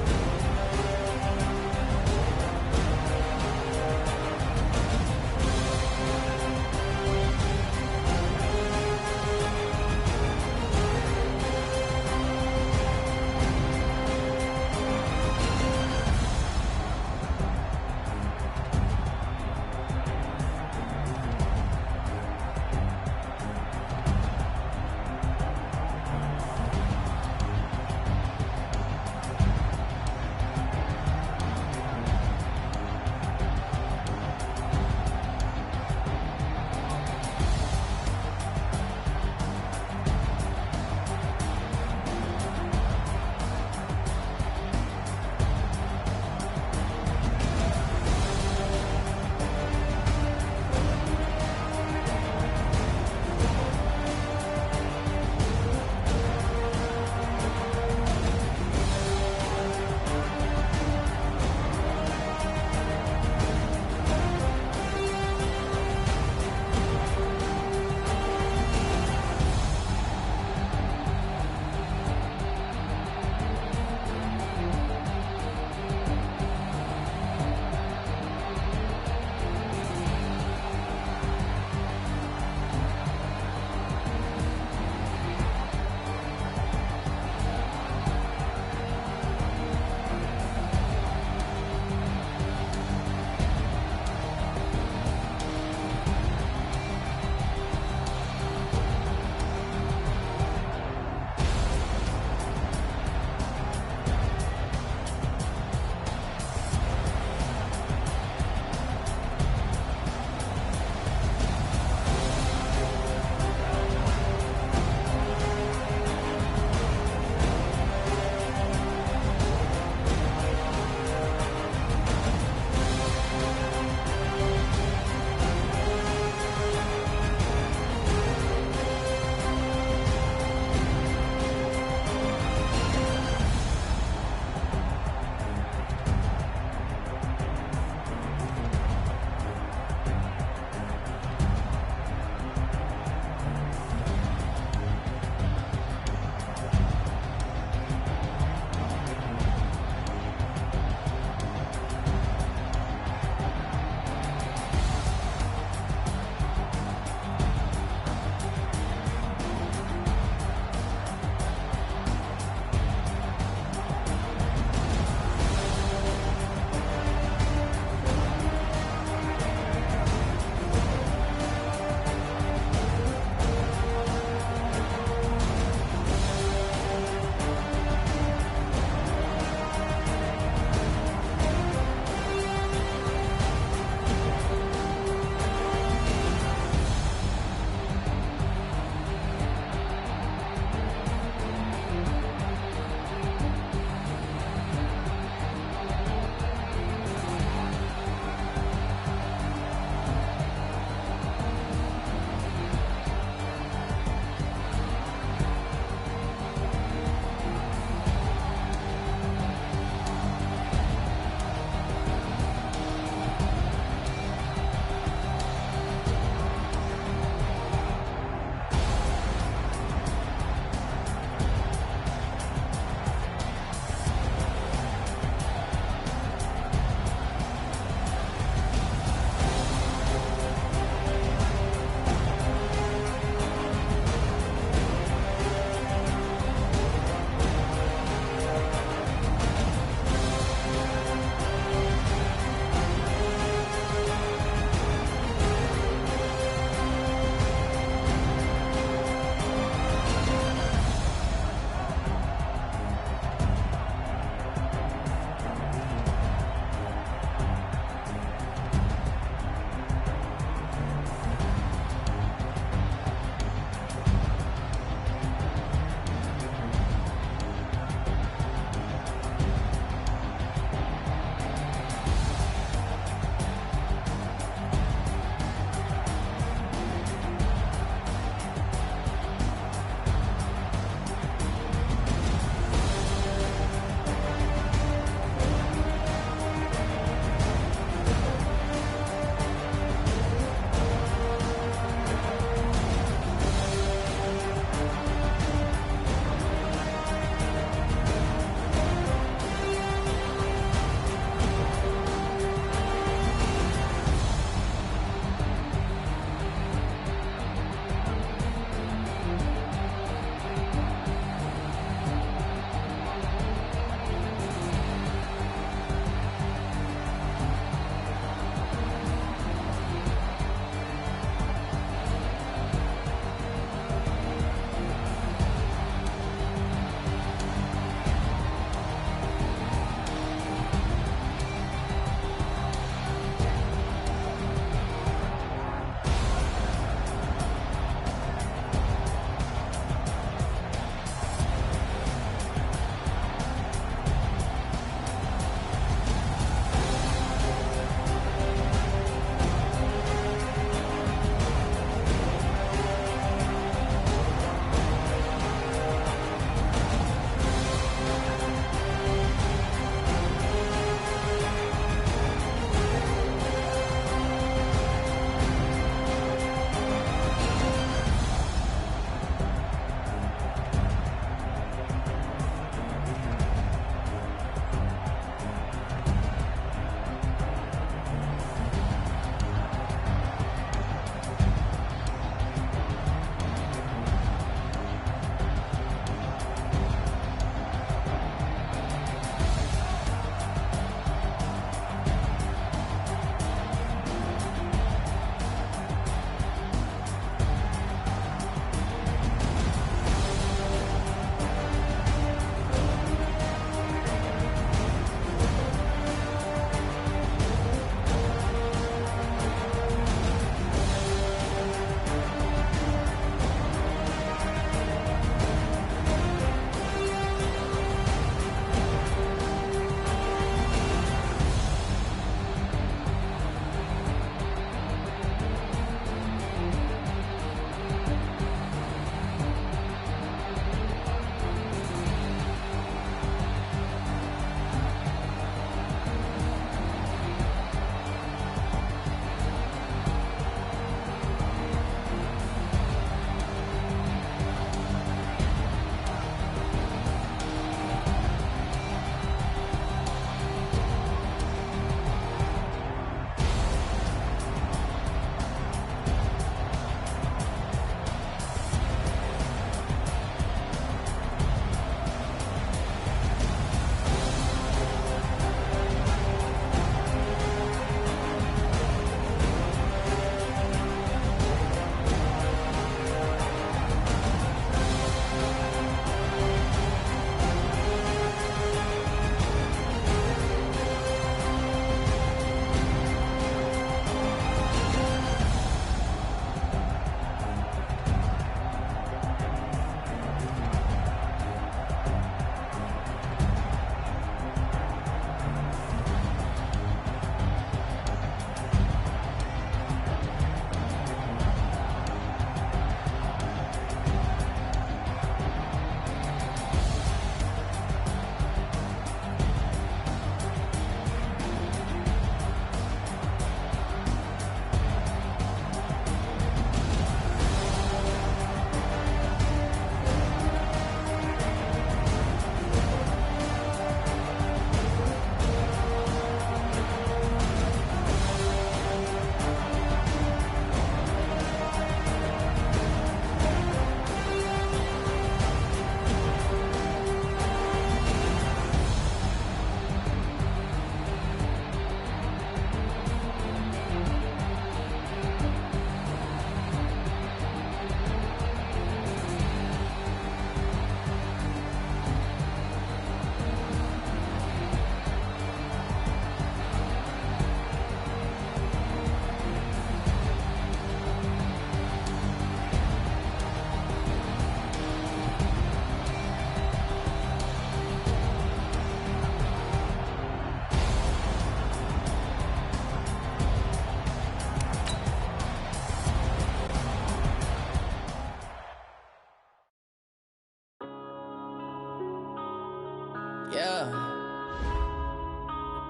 [SPEAKER 6] Yeah.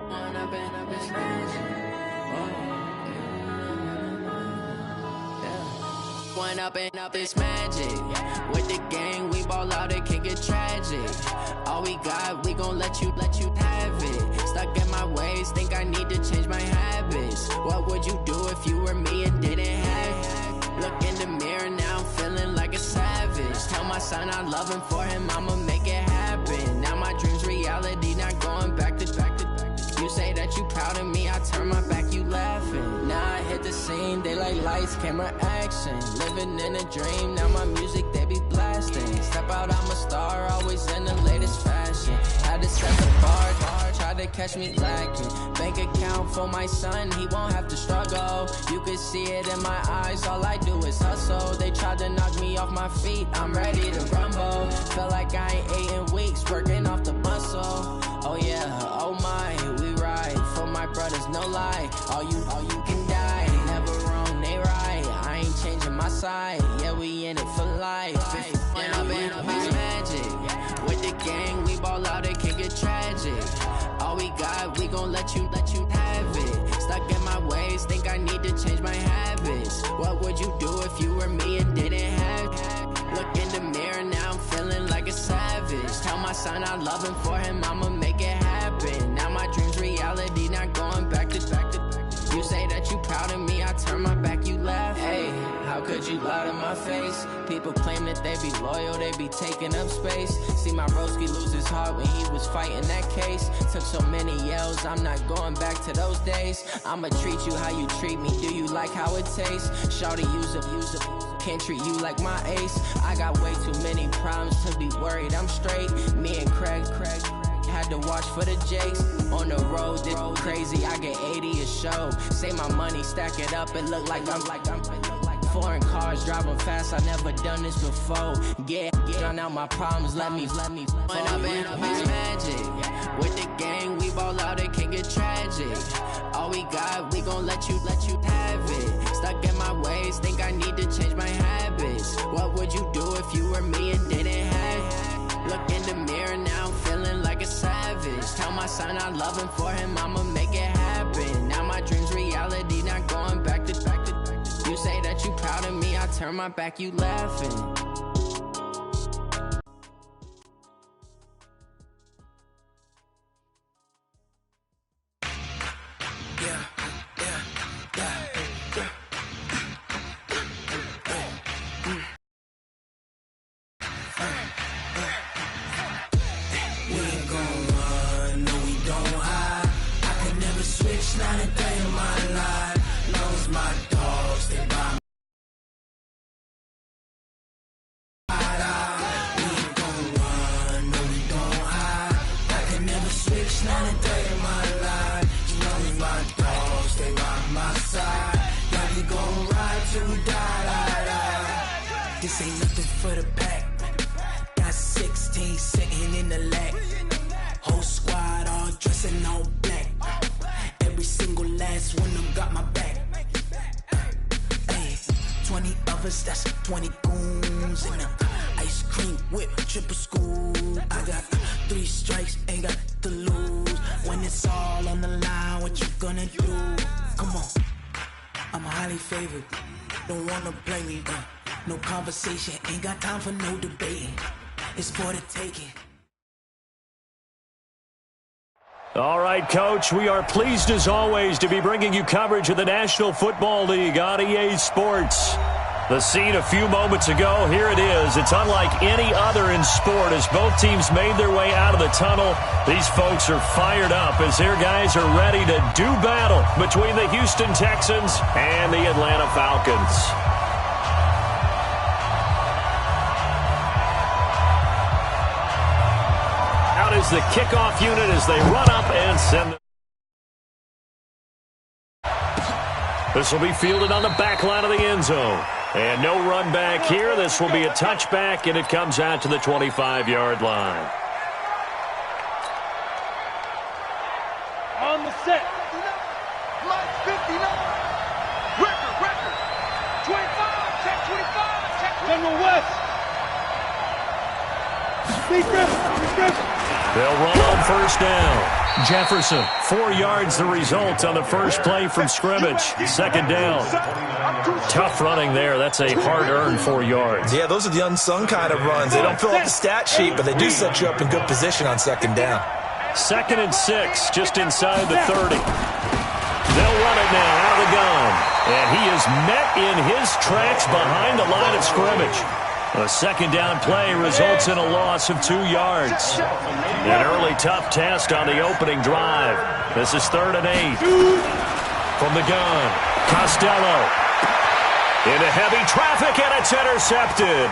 [SPEAKER 6] When I've been up this magic. When up this magic. With the gang, we ball out, it can get tragic. All we got, we gon' let you have it. Stuck in my ways, think I need to change my habits. What would you do if you were me and didn't have it? Look in the mirror, now I'm feeling like a savage. Tell my son I love him, for him I'ma make it happen. Now my dream's reality, not going back to. You say that you proud of me, I turn my back, you laughing. Now I hit the scene, they like lights, camera, action. Living in a dream, now my music, they be blasting. Step out, I'm a star, always in the latest fashion. Had to set the bar, try to catch me lacking. Bank account for my son, he won't have to struggle. You can see it in my eyes, all I do is hustle. They tried to knock me off my feet, I'm ready to rumble. Feel like I ain't ate in weeks, working off the muscle. Oh yeah, oh my, we ride for my brothers, no lie. All you can die, never wrong, they right. I ain't changing my side, yeah, we in it for life. When I've been up this magic. With the gang, we ball out, it can get tragic. All we got, we gon' let you have it. Stuck in my ways, think I need to change my habits. What would you do if you were me and didn't have it? Look in the mirror, now I'm feeling like a savage. Tell my son I love him, for him I'ma make it happen. Now my dream's reality, not going back to. You say that you proud of me, I turn my back, you laugh. Hey, how could you lie to my face? People claim that they be loyal, they be taking up space. See my broski lose his heart when he was fighting that case. Took so many yells, I'm not going back to those days. I'ma treat you how you treat me, do you like how it tastes? Shawty, use up, can't treat you like my ace. I got way too many problems to be worried, I'm straight. Me and Craig had to watch for the Jakes. On the road, this crazy, I get 80 a show. Say my money, stack it up, it look like I'm foreign cars, driving fast, I never done this before. Get drown out my problems, let me. When I've been up this magic. With the gang, we ball out, it can get tragic. All we got, we gon' let you have it. Stuck in my ways, think I need to change my habits. What would you do if you were me and didn't have it? Look in the mirror, now I'm feeling like a savage. Tell my son I love him, for him I'ma make it happen. Now my dream's reality, not going back to. You say that you proud of me, I turn my back, you laughing.
[SPEAKER 7] This ain't nothing for the pack. Got 16 sitting in the lap. Whole squad all dressing all black. Every single last one of them got my back. Hey, 20 of us, that's 20 goons in them. Ice cream whip, triple school. I got 3 strikes, ain't got to lose. When it's all on the line, what you gonna do? Come on, I'm highly favored. Don't wanna play me, no conversation, ain't got time for no debating. It's for the taking.
[SPEAKER 2] All right, Coach, we are pleased as always to be bringing you coverage of the National Football League on EA Sports. The scene a few moments ago, here it is. It's unlike any other in sport as both teams made their way out of the tunnel. These folks are fired up as their guys are ready to do battle between the Houston Texans and the Atlanta Falcons. Out is the kickoff unit as they run up and send them. This will be fielded on the back line of the end zone. And no run back here. This will be a touchback, and it comes out to the 25-yard line.
[SPEAKER 5] On the set. Mike 59. Record. 25. Check 25. Check General West.
[SPEAKER 2] They'll run on first down. Jefferson, 4 yards the result on the first play from scrimmage. Second down. Tough running there. That's a hard-earned 4 yards.
[SPEAKER 3] Yeah, those are the unsung kind of runs. They don't fill up the stat sheet, but they do set you up in good position on second down.
[SPEAKER 2] 2nd and 6, just inside the 30. They'll run it now out of the gun. And he is met in his tracks behind the line of scrimmage. A second down play results in a loss of 2 yards. An early tough test on the opening drive. This is 3rd and 8. From the gun, Costello. Into heavy traffic, and it's intercepted.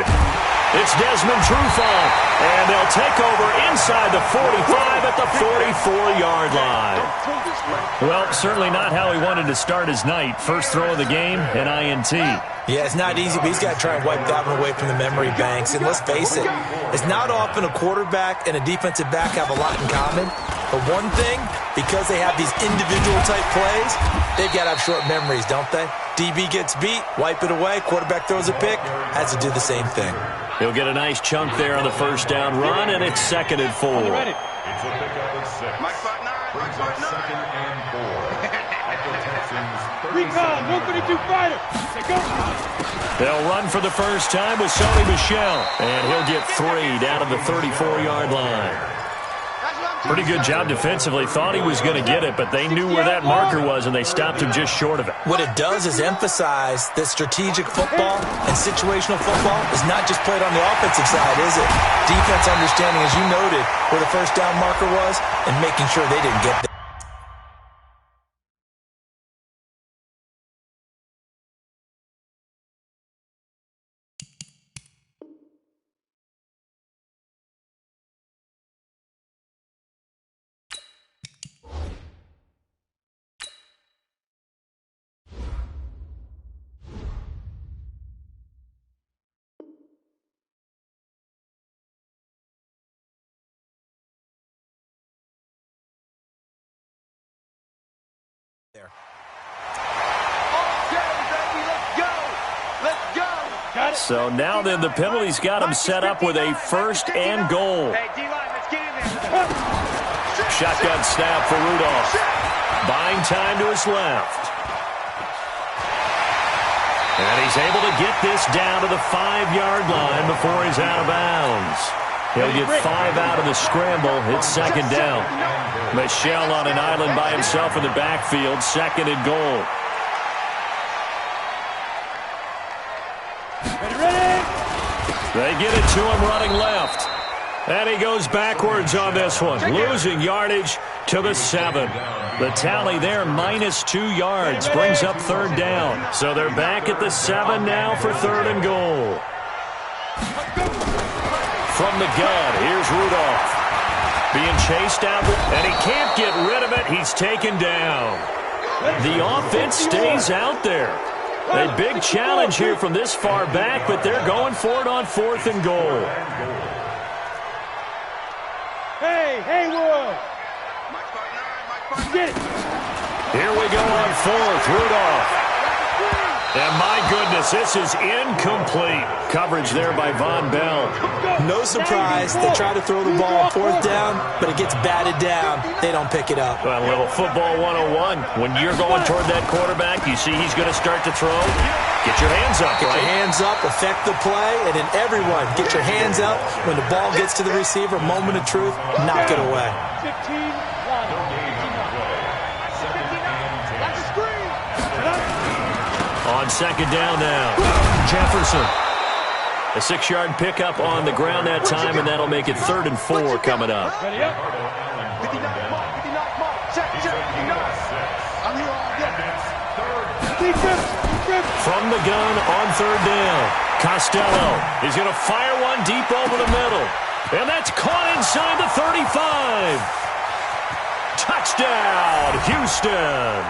[SPEAKER 2] It's Desmond Trufant, and they'll take over inside the 45 at the 44-yard line. Well, certainly not how he wanted to start his night. First throw of the game, an INT.
[SPEAKER 3] Yeah, it's not easy, but he's got to try and wipe that one away from the memory banks. And let's face it, it's not often a quarterback and a defensive back have a lot in common. But one thing, because they have these individual-type plays, they've got to have short memories, don't they? DB gets beat, wipe it away, quarterback throws a pick, has to do the same thing.
[SPEAKER 2] He'll get a nice chunk there on the first down run, and it's 2nd and 4.
[SPEAKER 4] It's a pickup of 6. Brings up 2nd and 4.
[SPEAKER 5] Recon, 132 fighter.
[SPEAKER 2] They'll run for the first time with Sony Michel, and he'll get 3 down to the 34-yard line. Pretty good job defensively. Thought he was going to get it, but they knew where that marker was, and they stopped him just short of it.
[SPEAKER 3] What it does is emphasize that strategic football and situational football is not just played on the offensive side, is it? Defense understanding, as you noted, where the first down marker was and making sure they didn't get there.
[SPEAKER 2] So now then the penalty's got him set up with a 1st and goal. Shotgun snap for Rudolph. Buying time to his left. And he's able to get this down to the 5-yard line before he's out of bounds. He'll get 5 out of the scramble. It's 2nd down. Michel on an island by himself in the backfield. 2nd and goal. They get it to him running left. And he goes backwards on this one, losing yardage to the 7. The tally there, -2 yards, brings up 3rd down. So they're back at the 7 now for 3rd and goal. From the gun, here's Rudolph. Being chased out, and he can't get rid of it. He's taken down. The offense stays out there. A big challenge here from this far back, but they're going for it on 4th and goal.
[SPEAKER 5] Hey, Haywood! Get it!
[SPEAKER 2] Here we go on 4th, Rudolph. And my goodness, this is incomplete. Coverage there by Von Bell.
[SPEAKER 3] No surprise, they try to throw the ball on 4th down, but it gets batted down. They don't pick it up.
[SPEAKER 2] Well, a little football 101. When you're going toward that quarterback, you see he's going to start to throw. Get your hands up,
[SPEAKER 3] Get
[SPEAKER 2] right?
[SPEAKER 3] your hands up, affect the play, and then everyone, get your hands up. When the ball gets to the receiver, moment of truth, knock it away.
[SPEAKER 5] 15,
[SPEAKER 2] On 2nd down now, Jefferson. A 6-yard pickup on the ground that time, and that'll make it 3rd and 4 coming up.
[SPEAKER 5] ready up.
[SPEAKER 2] From the gun on 3rd down, Costello. He's going to fire one deep over the middle. And that's caught inside the 35. Touchdown, Houston.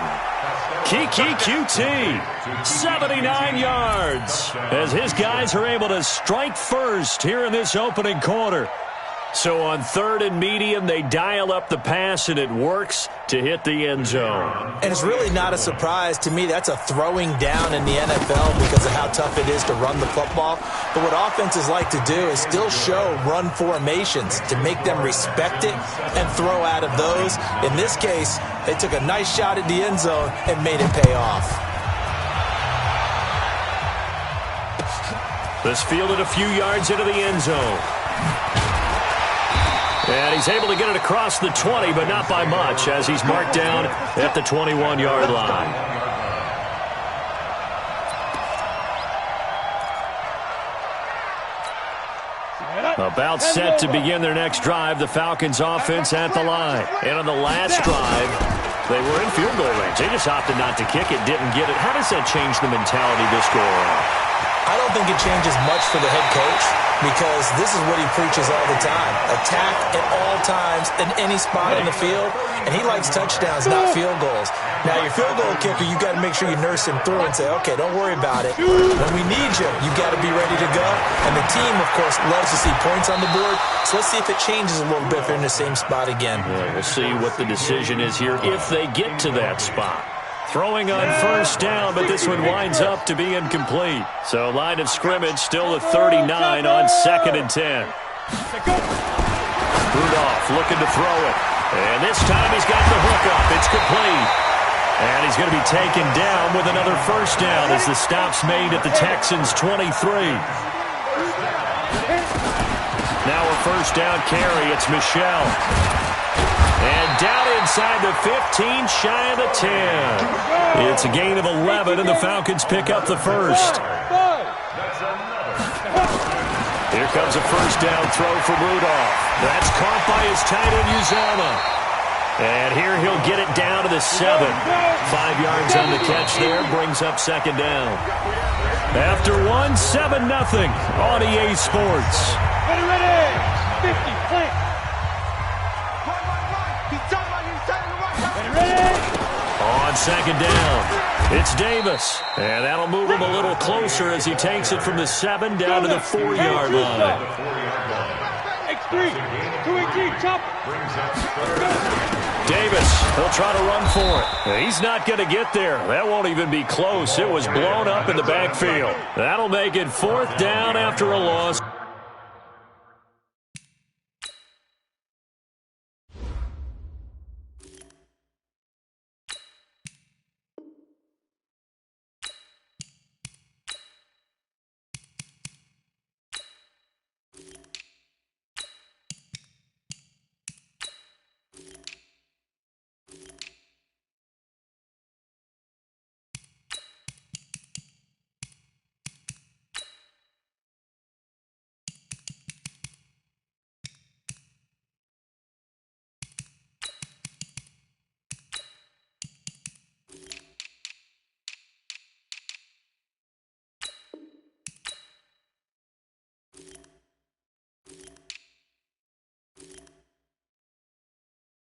[SPEAKER 2] Kiki QT, 79 yards, as his guys are able to strike first here in this opening quarter. So on 3rd and medium, they dial up the pass, and it works to hit the end zone.
[SPEAKER 3] And it's really not a surprise to me. That's a throwing down in the NFL because of how tough it is to run the football. But what offenses like to do is still show run formations to make them respect it and throw out of those. In this case, they took a nice shot at the end zone and made it pay off.
[SPEAKER 2] This fielded a few yards into the end zone. And he's able to get it across the 20, but not by much, as he's marked down at the 21-yard line. About set to begin their next drive, the Falcons offense at the line. And on the last drive, they were in field goal range. They just opted not to kick it, didn't get it. How does that change the mentality this go around?
[SPEAKER 3] I don't think it changes much for the head coach because this is what he preaches all the time. Attack at all times in any spot on the field, and he likes touchdowns, not field goals. Now, your field goal kicker, you got to make sure you nurse him through and say, okay, don't worry about it. When we need you, you got to be ready to go. And the team, of course, loves to see points on the board. So let's see if it changes a little bit if they're in the same spot again.
[SPEAKER 2] Yeah, we'll see what the decision is here if they get to that spot. Throwing on first down, but this one winds up to be incomplete. So line of scrimmage still at 39 on 2nd and 10. Rudolph looking to throw it. And this time he's got the hook up. It's complete. And he's going to be taken down with another first down as the stop's made at the Texans' 23. Now a first down carry. It's Michel. And down inside the 15, shy of the 10. It's a gain of 11, and the Falcons pick up the first. Here comes a first down throw for Rudolph. That's caught by his tight end, Uzomah. And here he'll get it down to the 7. 5 yards on the catch there, brings up second down. After 1, 7-0 on EA Sports.
[SPEAKER 5] Ready, 50, play.
[SPEAKER 2] On second down, it's Davis. And that'll move him a little closer as he takes it from the 7 down to the 4-yard line.
[SPEAKER 5] X3, 2-3, chop.
[SPEAKER 2] Davis, he'll try to run for it. He's not going to get there. That won't even be close. It was blown up in the backfield. That'll make it 4th down after a loss.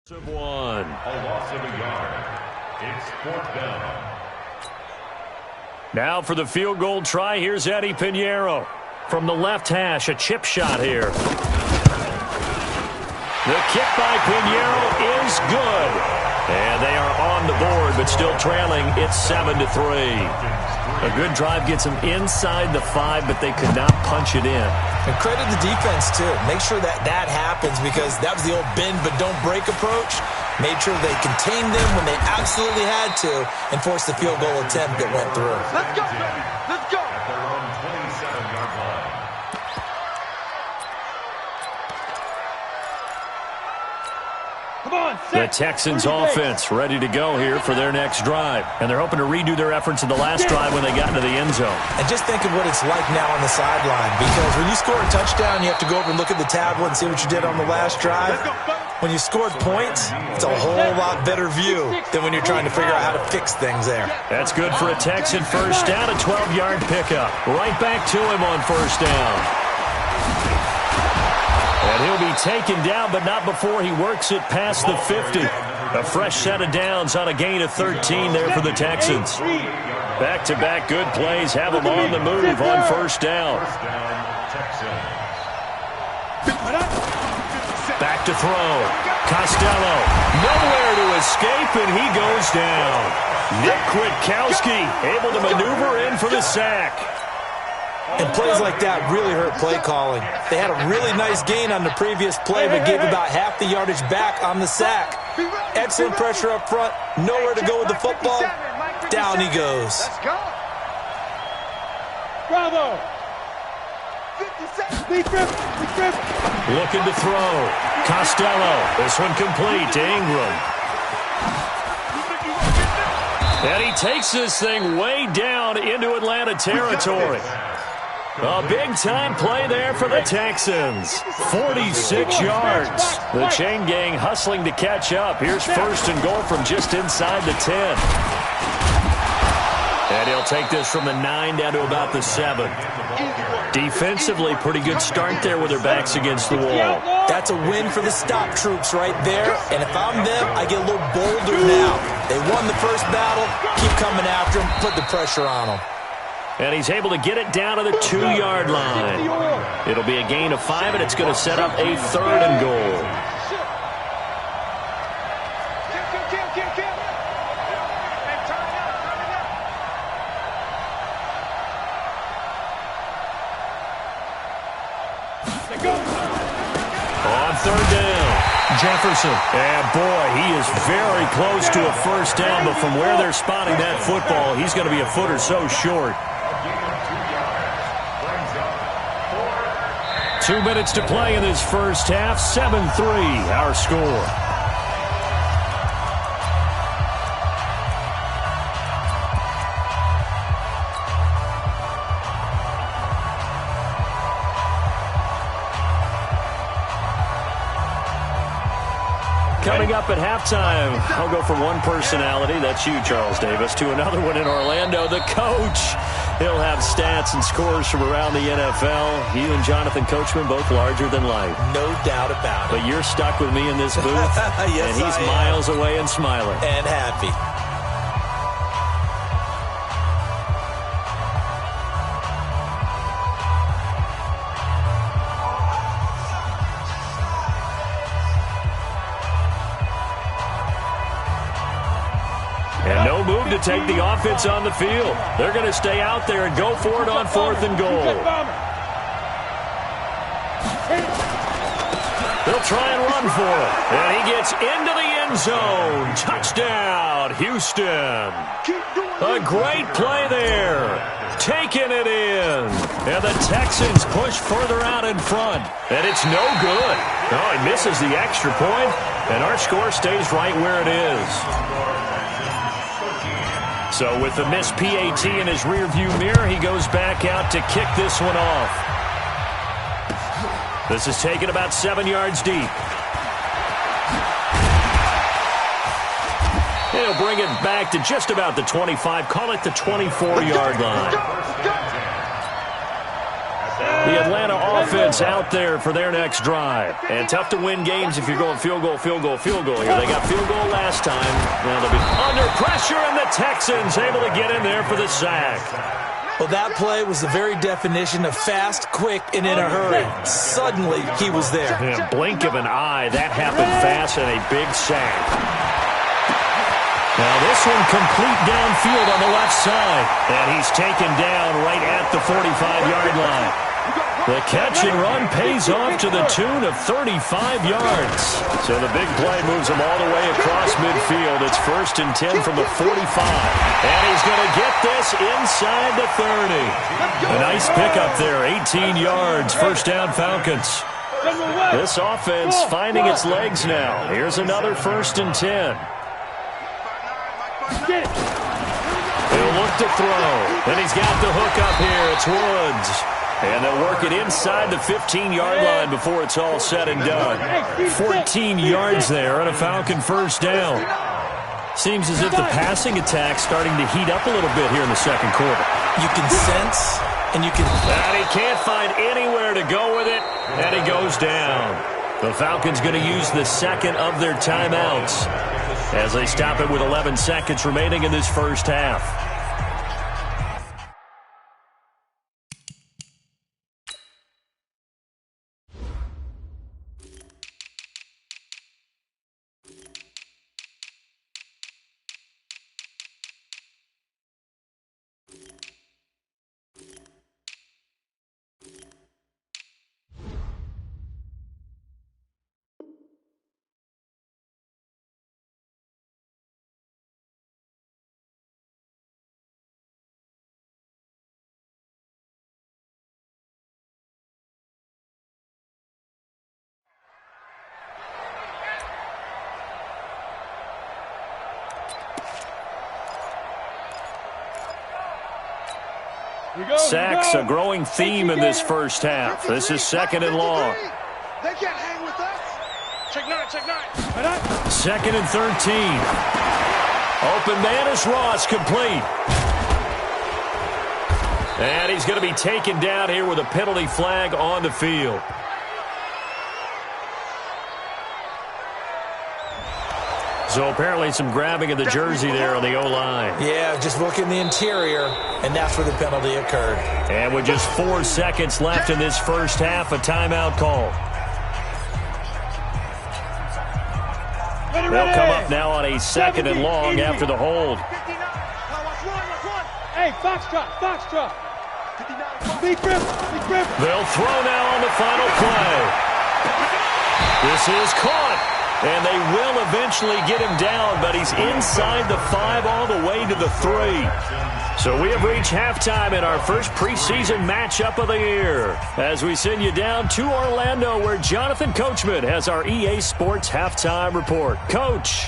[SPEAKER 2] Of 1.
[SPEAKER 4] A loss of a yard. It's 4th down.
[SPEAKER 2] Now for the field goal try, here's Eddie Pinheiro. From the left hash, a chip shot here. The kick by Pinheiro is good. And they are on the board, but still trailing. It's 7-3. A good drive gets them inside the 5, but they could not punch it in.
[SPEAKER 3] And credit the defense, too. Make sure that happens because that was the old bend but don't break approach. Made sure they contained them when they absolutely had to and forced the field goal attempt that went through.
[SPEAKER 5] Let's go, baby. Let's go.
[SPEAKER 4] At their own 27-yard line.
[SPEAKER 5] Come on,
[SPEAKER 2] The Texans offense ready to go here for their next drive. And they're hoping to redo their efforts in the last drive when they got into the end zone.
[SPEAKER 3] And just think of what it's like now on the sideline because when you score a touchdown, you have to go over and look at the tablet and see what you did on the last drive. When you scored points, it's a whole lot better view than when you're trying to figure out how to fix things there.
[SPEAKER 2] That's good for a Texan first down, a 12-yard pickup. Right back to him on first down. And he'll be taken down, but not before he works it past the 50. A fresh set of downs on a gain of 13 there for the Texans. Back-to-back good plays have them on the move on first down. Back to throw. Costello, nowhere to escape, and he goes down. Nick Kwiatkowski able to maneuver in for the sack.
[SPEAKER 3] And plays like that really hurt play calling. They had a really nice gain on the previous play, but gave about half the yardage back on the sack. Excellent pressure up front. Nowhere to go with the football. Down he goes.
[SPEAKER 5] Let's go. Bravo. 57.
[SPEAKER 2] Looking to throw. Costello. This one complete to Ingram. And he takes this thing way down into Atlanta territory. A big-time play there for the Texans. 46 yards. The chain gang hustling to catch up. Here's first and goal from just inside the 10. And he'll take this from the 9 down to about the 7. Defensively, pretty good start there with their backs against the wall.
[SPEAKER 3] That's a win for the stop troops right there. And if I'm them, I get a little bolder now. They won the first battle. Keep coming after them. Put the pressure on them.
[SPEAKER 2] And he's able to get it down to the 2-yard line. It'll be a gain of 5, and it's going to set up a 3rd and goal. On 3rd down, Jefferson. And boy, he is very close to a first down, but from where they're spotting that football, he's going to be a foot or so short. 2 minutes to play in this first half. 7-3, our score. Coming up at halftime, I'll go from one personality, that's you, Charles Davis, to another one in Orlando, the coach. He'll have stats and scores from around the NFL. You and Jonathan Coachman, both larger than life.
[SPEAKER 3] No doubt about it.
[SPEAKER 2] But you're stuck with me in this booth,
[SPEAKER 3] yes,
[SPEAKER 2] and he's miles away and smiling.
[SPEAKER 3] And happy.
[SPEAKER 2] And no move to take the offense on the field. They're going to stay out there and go for it on 4th and goal. They'll try and run for it. And he gets into the end zone. Touchdown, Houston. A great play there. Taking it in. And the Texans push further out in front. And it's no good. Oh, he misses the extra point, and our score stays right where it is. So with the missed PAT in his rearview mirror, he goes back out to kick this one off. This is taken about 7 yards deep. He'll bring it back to just about the 25, call it the 24-yard line. The Atlanta offense out there for their next drive. And tough to win games if you're going field goal, field goal, field goal here. They got field goal last time. Now they'll be under pressure, and the Texans able to get in there for the sack.
[SPEAKER 3] Well, that play was the very definition of fast, quick, and in a hurry. Suddenly, he was there.
[SPEAKER 2] In a blink of an eye, that happened fast, and a big sack. Now this one complete downfield on the left side. And he's taken down right at the 45-yard line. The catch and run pays off to the tune of 35 yards. So the big play moves him all the way across midfield. It's 1st and 10 from the 45. And he's going to get this inside the 30. A nice pickup there, 18 yards, first down Falcons. This offense finding its legs now. Here's another 1st and 10. He'll look to throw. And he's got the hook up here. It's Woods. And they'll work it inside the 15-yard line before it's all said and done. 14 yards there and a Falcon first down. Seems as if the passing attack's starting to heat up a little bit here in the second quarter.
[SPEAKER 3] You can sense and you can...
[SPEAKER 2] And he can't find anywhere to go with it, and he goes down. The Falcons going to use the second of their timeouts as they stop it with 11 seconds remaining in this first half. Sacks, a growing theme in this first half. This is 2nd and long.
[SPEAKER 5] They can't hang with us. Check 9, check 9.
[SPEAKER 2] 2nd and 13. Open man is Ross, complete. And he's going to be taken down here with a penalty flag on the field. So apparently some grabbing of the jersey there on the O-line.
[SPEAKER 3] Yeah, just look in the interior, and that's where the penalty occurred.
[SPEAKER 2] And with just 4 seconds left in this first half, a timeout call. They'll come up now on a 2nd and long after the hold.
[SPEAKER 8] Hey, Foxtrot. Big grip.
[SPEAKER 2] They'll throw now on the final play. This is caught. And they will eventually get him down, but he's inside the 5 all the way to the 3. So we have reached halftime in our first preseason matchup of the year as we send you down to Orlando where Jonathan Coachman has our EA Sports halftime report. Coach.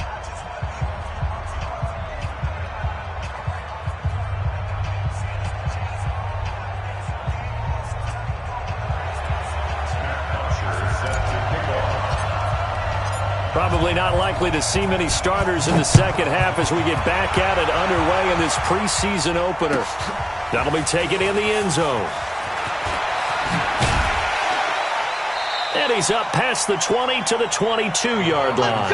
[SPEAKER 2] Probably not likely to see many starters in the second half as we get back at it underway in this preseason opener. That'll be taken in the end zone. And he's up past the 20 to the 22-yard line.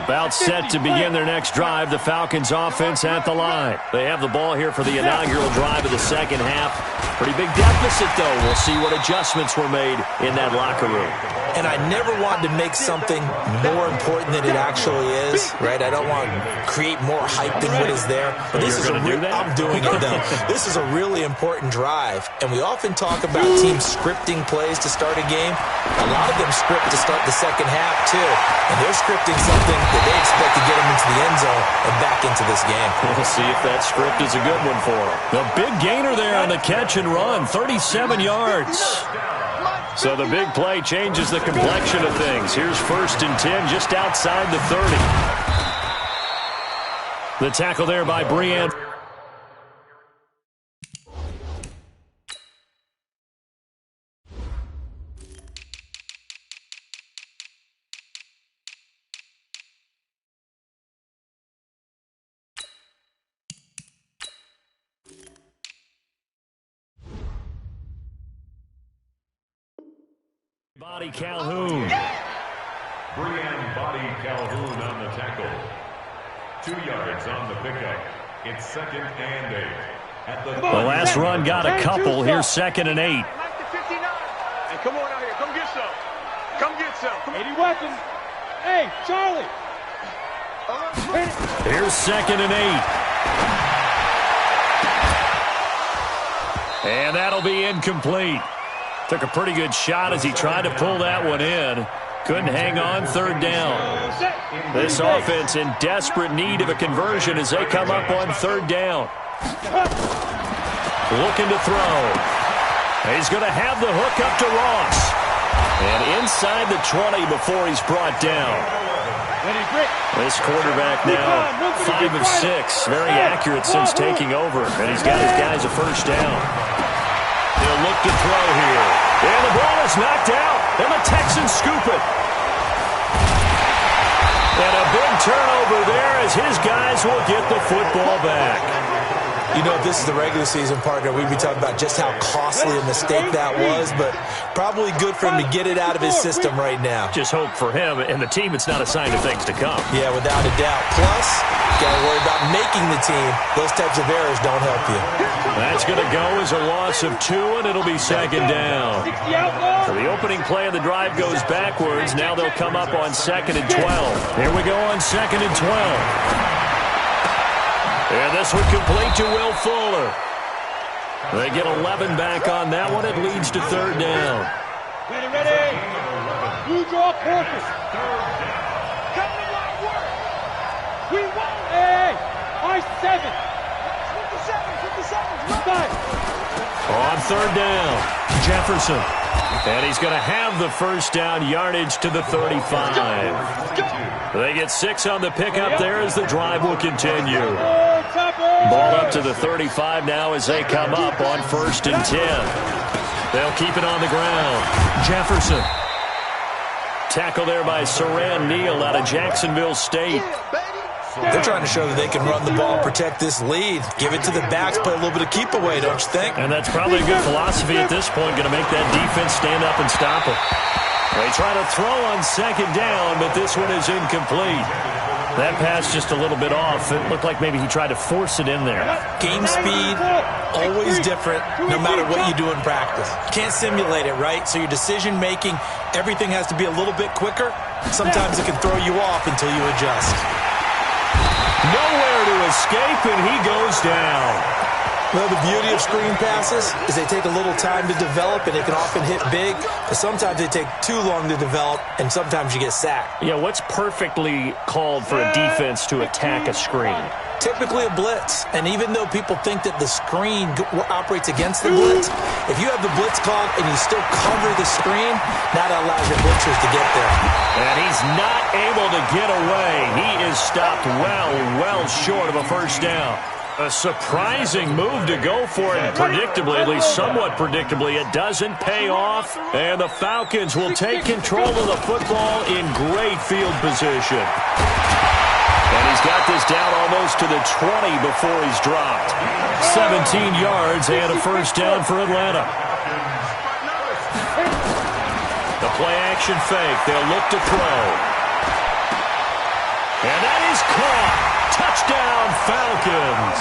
[SPEAKER 2] About set to begin their next drive, the Falcons offense at the line. They have the ball here for the inaugural drive of the second half. Pretty big deficit, though. We'll see what adjustments were made in that locker room.
[SPEAKER 3] And I never wanted to make something more important than it actually is, right? I don't want to create more hype than what is there. But this is I'm doing it, though. This is a really important drive. And we often talk about teams scripting plays to start a game. A lot of them script to start the second half, too. And they're scripting something that they expect to get them into the end zone and back into this game.
[SPEAKER 2] We'll see if that script is a good one for them. The big gainer there on the catch and run, 37 yards. So the big play changes the complexion of things. Here's 1st and 10 just outside the 30. The tackle there by Brian. Body Calhoun.
[SPEAKER 4] Brian Body Calhoun on the tackle. 2 yards on the pickup. It's 2nd and 8. At the
[SPEAKER 2] last run got a couple. Here's 2nd and 8.
[SPEAKER 5] Hey, come on out here. Come get some. Come get some. Come
[SPEAKER 8] 80 weapons. Hey, Charlie.
[SPEAKER 2] Here's 2nd and 8. And that'll be incomplete. Took a pretty good shot as he tried to pull that one in. Couldn't hang on 3rd down. This offense in desperate need of a conversion as they come up on 3rd down. Looking to throw. He's going to have the hook up to Ross. And inside the 20 before he's brought down. This quarterback now 5 of 6. Very accurate since taking over. And he's got his guys a 1st down. He'll look to throw here. And the ball is knocked out. And the Texans scoop it. And a big turnover there as his guys will get the football back.
[SPEAKER 3] You know, if this is the regular season, partner, we'd be talking about just how costly a mistake that was, but probably good for him to get it out of his system right now.
[SPEAKER 2] Just hope for him and the team it's not a sign of things to come.
[SPEAKER 3] Yeah, without a doubt. Plus, got to worry about making the team. Those types of errors don't help you.
[SPEAKER 2] That's going to go as a loss of 2, and it'll be 2nd down. So the opening play of the drive goes backwards. Now they'll come up on 2nd and 12. Here we go on 2nd and 12. And this one complete to Will Fuller. They get 11 back on that one. It leads to 3rd down.
[SPEAKER 8] Ready. You draw perfect.
[SPEAKER 5] Come to my work. We won.
[SPEAKER 8] Hey, I-7.
[SPEAKER 5] 57.
[SPEAKER 8] Stop.
[SPEAKER 2] On 3rd down. Jefferson. And he's going to have the first down, yardage to the 35. They get 6 on the pickup there as the drive will continue. Ball up to the 35 now as they come up on 1st and 10. They'll keep it on the ground. Jefferson. Tackle there by Saran Neal out of Jacksonville State.
[SPEAKER 3] They're trying to show that they can run the ball and protect this lead. Give it to the backs, play a little bit of keep away, don't you think?
[SPEAKER 2] And that's probably a good philosophy at this point, going to make that defense stand up and stop it. They try to throw on 2nd down, but this one is incomplete. That pass just a little bit off. It looked like maybe he tried to force it in there.
[SPEAKER 3] Game speed, always different, no matter what you do in practice. You can't simulate it, right? So your decision-making, everything has to be a little bit quicker. Sometimes it can throw you off until you adjust.
[SPEAKER 2] Nowhere to escape, and he goes down.
[SPEAKER 3] Well, the beauty of screen passes is they take a little time to develop, and they can often hit big, but sometimes they take too long to develop, and sometimes you get sacked.
[SPEAKER 2] Yeah, what's perfectly called for a defense to attack a screen?
[SPEAKER 3] Typically a blitz, and even though people think that the screen operates against the blitz, if you have the blitz called and you still cover the screen, that allows your blitzers to get there.
[SPEAKER 2] And he's not able to get away. He is stopped well short of a first down. A surprising move to go for it, predictably, at least somewhat predictably. It doesn't pay off, and the Falcons will take control of the football in great field position. And he's got this down almost to the 20 before he's dropped. 17 yards and a first down for Atlanta. The play-action fake. They'll look to throw. And that is caught. Touchdown, Falcons.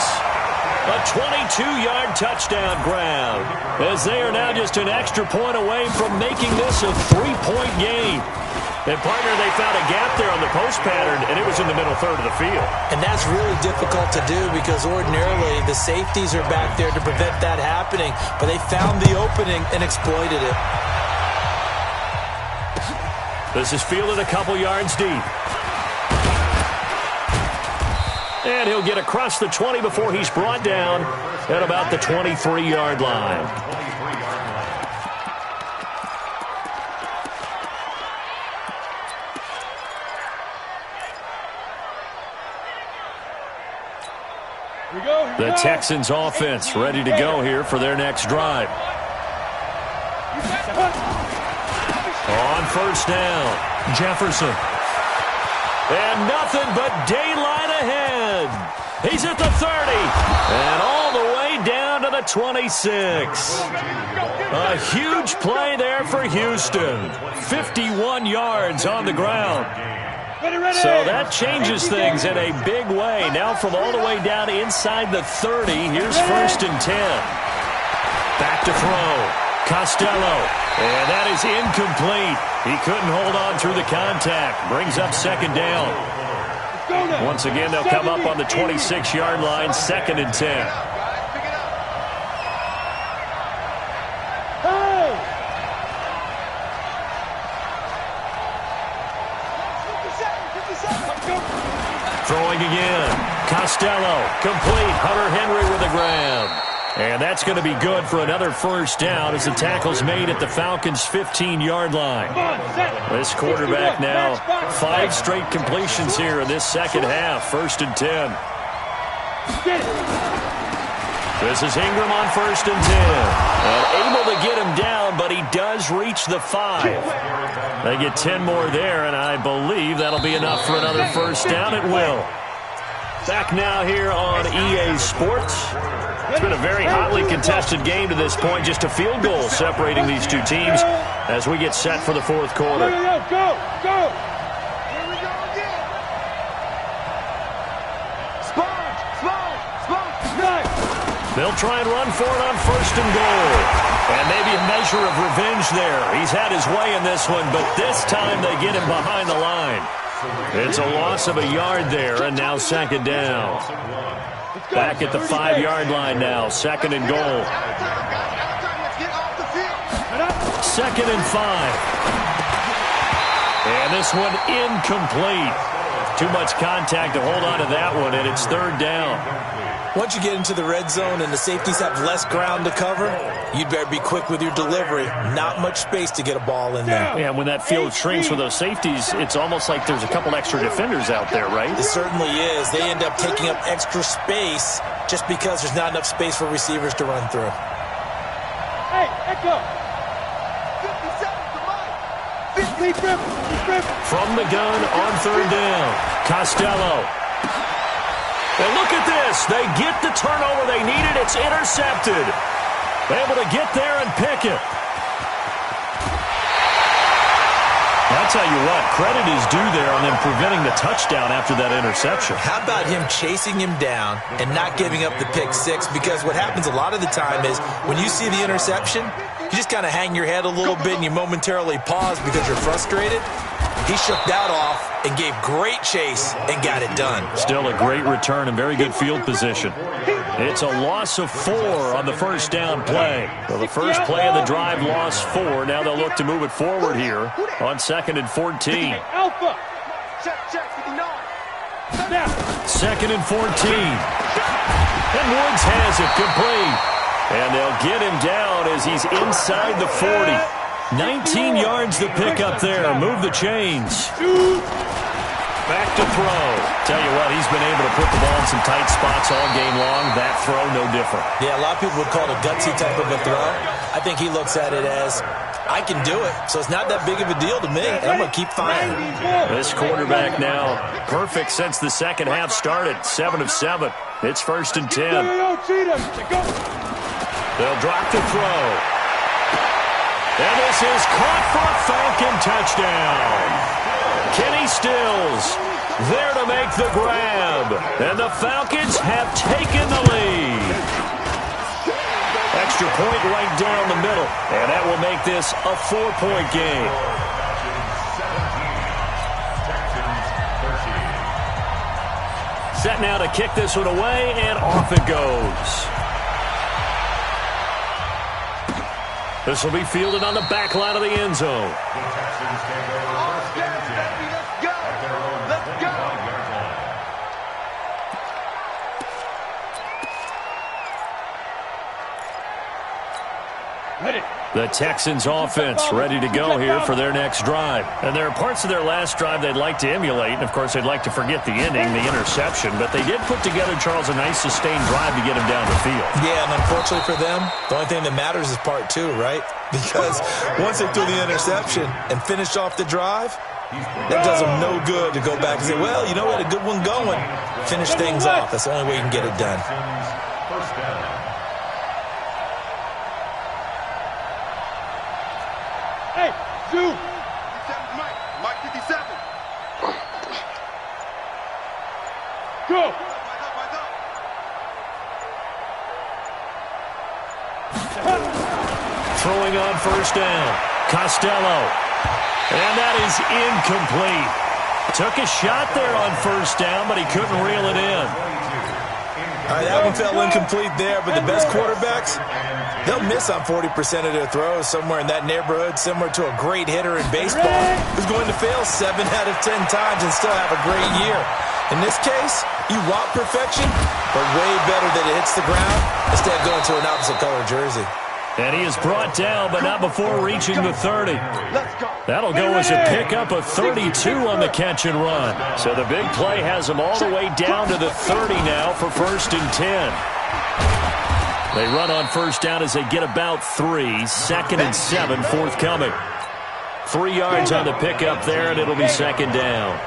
[SPEAKER 2] A 22-yard touchdown grab, as they are now just an extra point away from making this a 3-point game. And, partner, they found a gap there on the post pattern, and it was in the middle third of the field.
[SPEAKER 3] And that's really difficult to do because ordinarily the safeties are back there to prevent that happening, but they found the opening and exploited it.
[SPEAKER 2] This is fielded a couple yards deep. And he'll get across the 20 before he's brought down at about the 23-yard line. The Texans offense ready to go here for their next drive. On first down, Jefferson. And nothing but daylight ahead. He's at the 30. And all the way down to the 26. A huge play there for Houston. 51 yards on the ground. So that changes things in a big way. Now from all the way down inside the 30, here's 1st and 10. Back to throw. Costello. And that is incomplete. He couldn't hold on through the contact. Brings up 2nd down. Once again, they'll come up on the 26-yard line, 2nd and 10. Throwing again. Costello. Complete. Hunter Henry with a grab. And that's going to be good for another first down as the tackle's made at the Falcons' 15-yard line. This quarterback now 5 straight completions here in this second half. 1st and 10. This is Ingram on 1st and 10. And able to get him down, but he does reach the 5. They get 10 more there, and I believe that'll be enough for another first down. It will. Back now here on EA Sports. It's been a very hotly contested game to this point. Just a field goal separating these two teams as we get set for the 4th quarter.
[SPEAKER 8] Go!
[SPEAKER 5] Here we go again. Sponge.
[SPEAKER 2] They'll try and run for it on 1st and goal. And maybe a measure of revenge there. He's had his way in this one, but this time they get him behind the line. It's a loss of a yard there, and now 2nd down. Back at the 5-yard line now, 2nd and goal. 2nd and 5. And this one incomplete. Too much contact to hold on to that one, and it's third down.
[SPEAKER 3] Once you get into the red zone and the safeties have less ground to cover, you'd better be quick with your delivery. Not much space to get a ball in there.
[SPEAKER 2] Yeah, when that field shrinks with those safeties, it's almost like there's a couple extra defenders out there, right?
[SPEAKER 3] It certainly is. They end up taking up extra space just because there's not enough space for receivers to run through.
[SPEAKER 8] Hey, Echo! 57 to mine!
[SPEAKER 2] From the gun on third down, Costello. And look at this. They get the turnover they needed. It's intercepted. Able to get there and pick it. I'll tell you what, credit is due there on them preventing the touchdown after that interception.
[SPEAKER 3] How about him chasing him down and not giving up the pick six? Because what happens a lot of the time is when you see the interception, you just kind of hang your head a little bit and you momentarily pause because you're frustrated. He shook that off and gave great chase and got it done.
[SPEAKER 2] Still a great return and very good field position. It's a loss of 4 on the first down play. So the first play of the drive lost 4. Now they'll look to move it forward here on 2nd and 14.
[SPEAKER 8] Alpha!
[SPEAKER 5] Check, 59.
[SPEAKER 2] 2nd and 14. And Woods has it complete. And they'll get him down as he's inside the 40. 19 yards to pick up there. Move the chains. Back to throw. Tell you what, he's been able to put the ball in some tight spots all game long. That throw, no different.
[SPEAKER 3] Yeah, a lot of people would call it a gutsy type of a throw. I think he looks at it as, I can do it, so it's not that big of a deal to me, and I'm going to keep firing.
[SPEAKER 2] This quarterback now perfect since the second half started. 7 of 7. It's 1st and 10. They'll drop the throw. And this is caught for a Falcon touchdown. Kenny Stills there to make the grab. And the Falcons have taken the lead. Extra point right down the middle. And that will make this a 4-point game. Set now to kick this one away, and off it goes. This will be fielded on the back line of the end zone. The Texans offense ready to go here for their next drive. And there are parts of their last drive they'd like to emulate. And, of course, they'd like to forget the ending, the interception. But they did put together, Charles, a nice sustained drive to get him down the field.
[SPEAKER 3] Yeah, and unfortunately for them, the only thing that matters is part 2, right? Because once they threw the interception and finished off the drive, that does them no good to go back and say, well, you know, we had a good one going. Finish things off. That's the only way you can get it done.
[SPEAKER 4] First down.
[SPEAKER 8] Hey, Zoo!
[SPEAKER 5] 57 Mike. Mike 57.
[SPEAKER 8] Go!
[SPEAKER 2] Throwing on first down. Costello. And that is incomplete. Took a shot there on first down, but he couldn't reel it in.
[SPEAKER 3] All right, that one fell incomplete there, but the best quarterbacks, they'll miss on 40% of their throws, somewhere in that neighborhood, similar to a great hitter in baseball who's going to fail 7 out of 10 times and still have a great year. In this case, you want perfection, but way better that it hits the ground instead of going to an opposite color jersey.
[SPEAKER 2] And he is brought down, but not before reaching the 30. That'll go as a pickup of 32 on the catch and run. So the big play has him all the way down to the 30 now for 1st and 10. They run on first down as they get about 3. 2nd and 7 forthcoming. 3 yards on the pickup there, and it'll be 2nd down.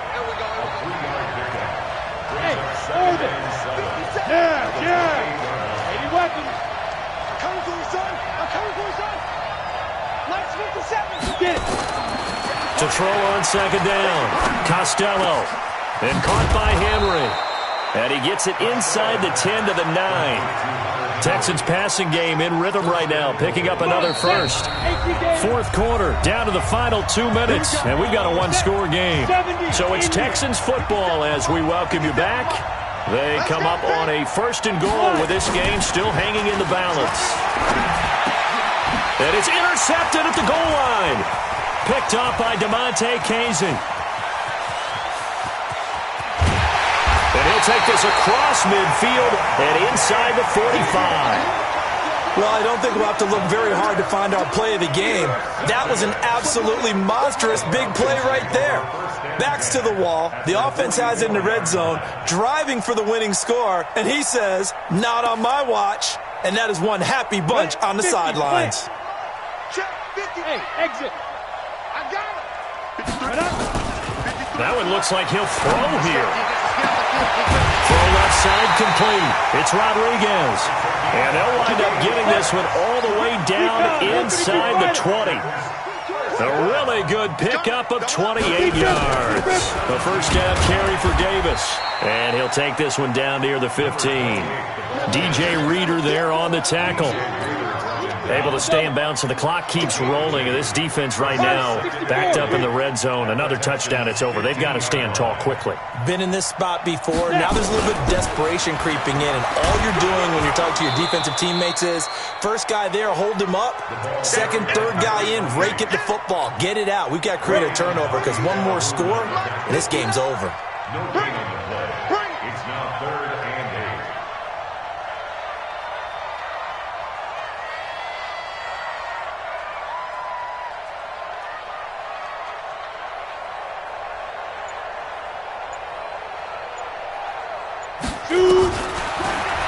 [SPEAKER 8] Hey, hold it! Yeah! 80 weapons!
[SPEAKER 5] I'm coming for you, son! I'm coming for you, son! Mike's 57!
[SPEAKER 8] Get it!
[SPEAKER 2] To throw on 2nd down. Costello. And caught by Henry. And he gets it inside the 10 to the 9. Texans passing game in rhythm right now, picking up another first. 4th quarter, down to the final 2 minutes, and we've got a 1-score game. So it's Texans football as we welcome you back. They come up on a 1st and goal with this game still hanging in the balance. And it's intercepted at the goal line. Picked off by DeMonte Casey. He'll take this across midfield and inside the 45.
[SPEAKER 3] Well, I don't think we'll have to look very hard to find our play of the game. That was an absolutely monstrous big play right there. Backs to the wall. The offense has it in the red zone, driving for the winning score, and he says, not on my watch. And that is one happy bunch on the sidelines.
[SPEAKER 5] Check 50.
[SPEAKER 8] Hey, exit.
[SPEAKER 5] I got it.
[SPEAKER 8] Right up.
[SPEAKER 2] That one looks like he'll throw here. Throw left side complete. It's Rodriguez. And they'll wind up getting this one all the way down inside the 20. A really good pickup of 28 yards. The first down carry for Davis. And he'll take this one down near the 15. DJ Reader there on the tackle. Able to stay in bounds, so the clock keeps rolling. And this defense right now backed up in the red zone. Another touchdown, it's over. They've got to stand tall quickly.
[SPEAKER 3] Been in this spot before. Now there's a little bit of desperation creeping in. And all you're doing when you're talking to your defensive teammates is, first guy there, hold him up. Second, third guy in, rake at the football. Get it out. We've got to create a turnover because one more score, and this game's over.
[SPEAKER 4] No gain on the play. It's now 3rd and 8.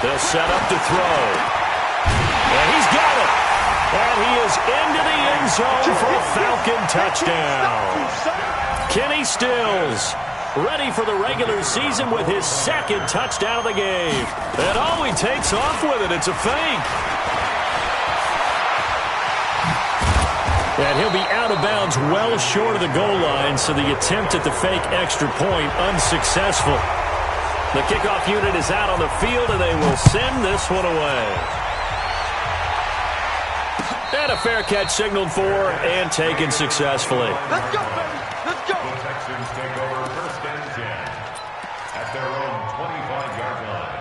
[SPEAKER 2] They'll set up to throw. And he's got it. And he is into the end zone for a Falcon touchdown. Kenny Stills ready for the regular season with his second touchdown of the game. And oh, he takes off with it. It's a fake. And he'll be out of bounds well short of the goal line, so the attempt at the fake extra point unsuccessful. The kickoff unit is out on the field, and they will send this one away. And a fair catch signaled for and taken successfully.
[SPEAKER 5] Let's go, baby. Let's go.
[SPEAKER 4] The Texans take over 1st and 10 at their own 25-yard line.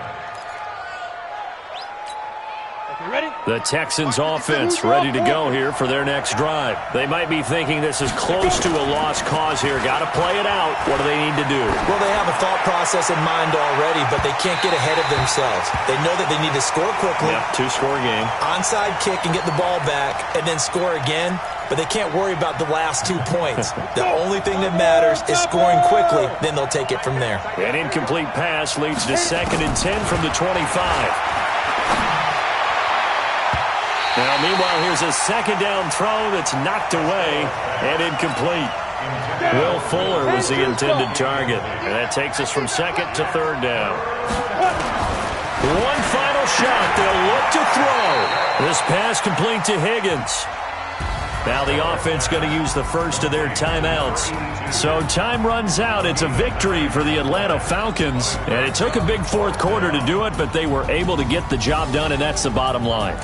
[SPEAKER 8] Okay, ready?
[SPEAKER 2] The Texans offense ready to go here for their next drive. They might be thinking this is close to a lost cause here. Got to play it out. What do they need to do?
[SPEAKER 3] Well, they have a thought process in mind already, but they can't get ahead of themselves. They know that they need to score quickly.
[SPEAKER 2] Yep, 2-score game.
[SPEAKER 3] Onside kick and get the ball back, and then score again. But they can't worry about the last 2 points. The only thing that matters is scoring quickly. Then they'll take it from there.
[SPEAKER 2] An incomplete pass leads to 2nd and 10 from the 25. Now, meanwhile, here's a second down throw that's knocked away and incomplete. Will Fuller was the intended target. And that takes us from 2nd to 3rd down. One final shot. They'll look to throw. This pass complete to Higgins. Now the offense going to use the first of their timeouts. So time runs out. It's a victory for the Atlanta Falcons. And it took a big 4th quarter to do it, but they were able to get the job done, and that's the bottom line.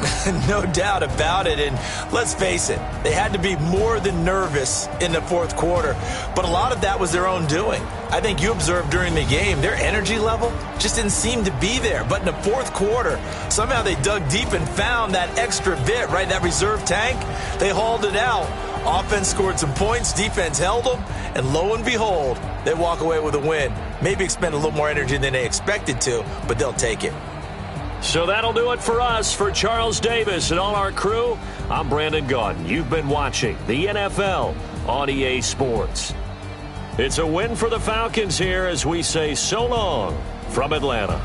[SPEAKER 3] No doubt about it. And let's face it, they had to be more than nervous in the 4th quarter. But a lot of that was their own doing. I think you observed during the game, their energy level just didn't seem to be there. But in the 4th quarter, somehow they dug deep and found that extra bit, right, that reserve tank. They hauled it out. Offense scored some points, defense held them, and lo and behold, they walk away with a win. Maybe expend a little more energy than they expected to, but they'll take it.
[SPEAKER 2] So that'll do it for us. For Charles Davis and all our crew, I'm Brandon Gaudin. You've been watching the NFL on EA Sports. It's a win for the Falcons here as we say so long from Atlanta.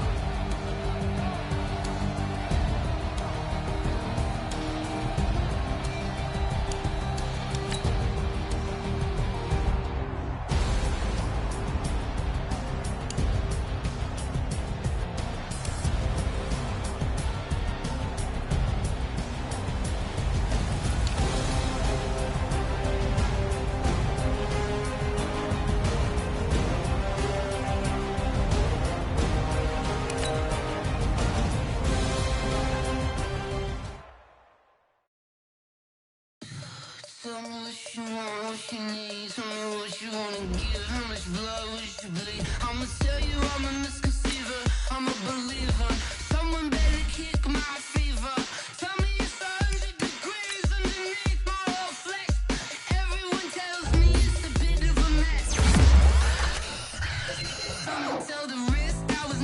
[SPEAKER 6] Tell me what you want, what you need. Tell me what you wanna give. How much blood would you bleed? I'ma tell you I'm a misconceiver. I'm a believer. Someone better kick my fever. Tell me it's 100 degrees underneath my whole flesh. Everyone tells me it's a bit of a mess. Someone tell the wrist I was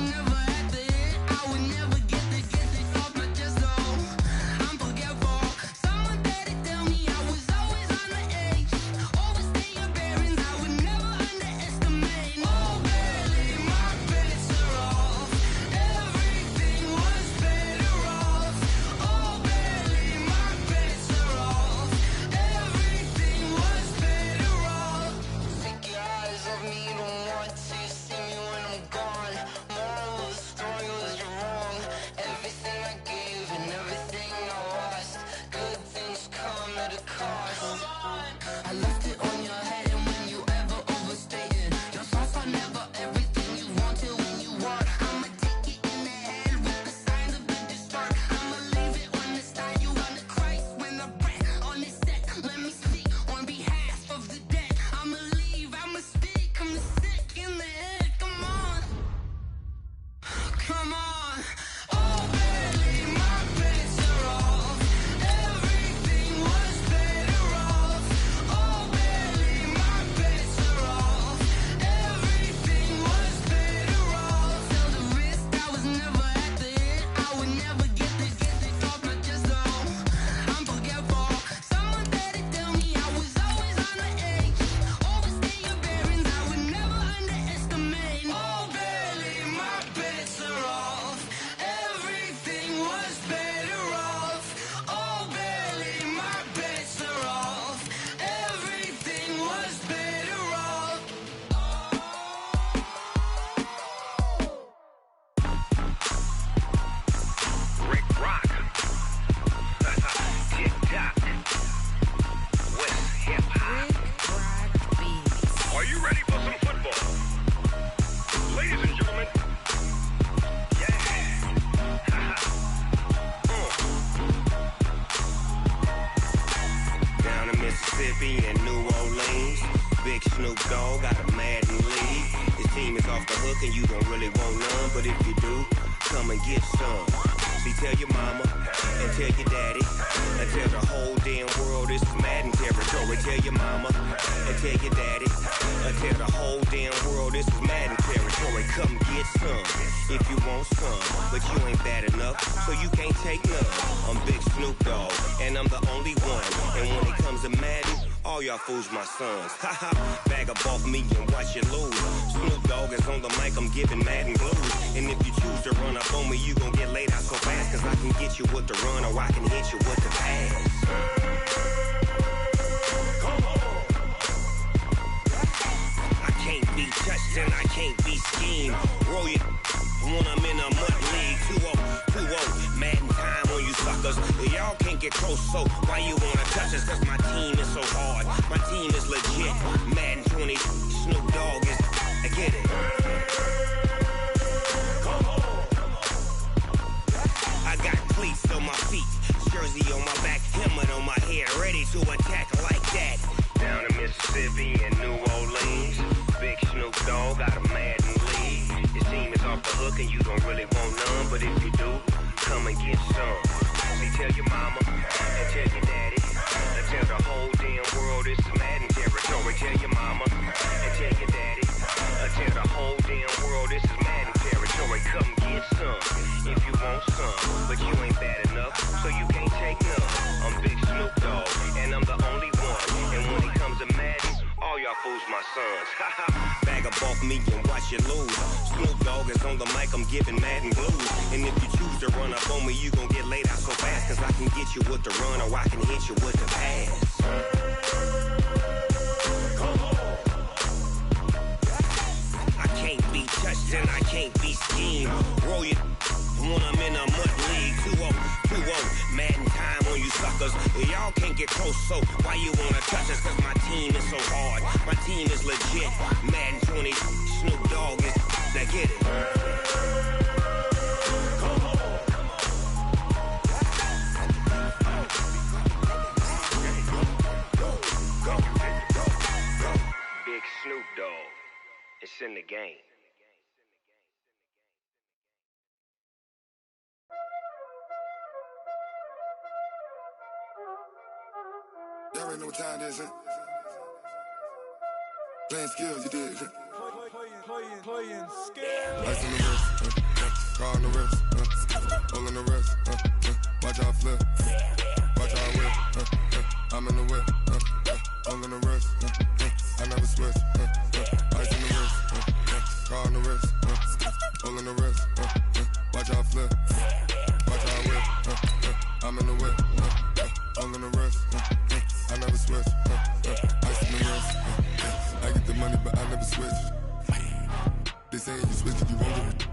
[SPEAKER 9] Mississippi and New Orleans. Big Snoop Dogg got a Madden league. His team is off the hook and you don't really want none, but if you do, come and get some. See, tell your mama and tell your daddy and tell the whole damn world this is Madden territory. Tell your mama and tell your daddy and tell the whole damn world this is Madden territory. Come get some if you want some, but you ain't bad enough, so you can't take none. I'm Big Snoop Dogg and I'm the only one, and when it comes to Madden, all y'all fools my sons. Haha, bag up off me and watch you lose. Snoop Dogg is on the mic, I'm giving Madden blues. And if you choose to run up on me, you gon' get laid out so fast, cause I can get you with the run or I can hit you with the pass. Come on. I can't be touched and I can't be schemed. Roll you when I'm in a mud league. 2-0, Madden time on you suckers. Y'all can't get close, so why you wanna touch us? Cause my team is so hard, my team is legit. Madden 20, Snoop Dogg is, I get it. Come on. I got cleats on my feet, jersey on my back, helmet on my head, ready to attack like that. Down in Mississippi and New Orleans, Big Snoop Dogg got a Madden league. His team is off the hook and you don't really want none, but if you do, come and get some. See, tell your mama and tell your daddy and tell the whole damn world this is Madden territory. Tell your mama and tell your daddy and tell the whole damn world this is Madden territory. Come get some if you want some, but you ain't bad enough, so you can't take none. I'm Big Snoop Dogg and I'm the only one, and when it comes to Madden, all y'all fools my sons. Bag up off me and watch you lose. Snoop Dogg is on the mic, I'm giving Madden blues. And if you choose to run up on me, you gon' get laid out so fast, cause I can get you with the run or I can hit you with the pass. Come on. I can't be touched and I can't be schemed. Roll you when I'm in a mud league. 2-0, Madden time on you suckers. Y'all can't get close, so why you wanna touch us? Cause my team is so hard, my team is legit. Madden 20, Snoop Dogg is, now get it. Come on. Go. Big Snoop Dogg, it's in the game.
[SPEAKER 10] Y'all already know what time it is, huh? Playing skills, you did, huh? Playing skills. Ice on the wrist, car on the wrist, hole in the wrist, watch out flip, watch out whip, I'm in the whip, hole in the wrist, I never switch, ice on the wrist, car on the wrist, hole in the wrist, watch out flip, watch out whip, I'm in the whip, hole in the wrist, I never switch, ice in the wrist, I get the money but I never switch. They saying you switch it, you won't get it.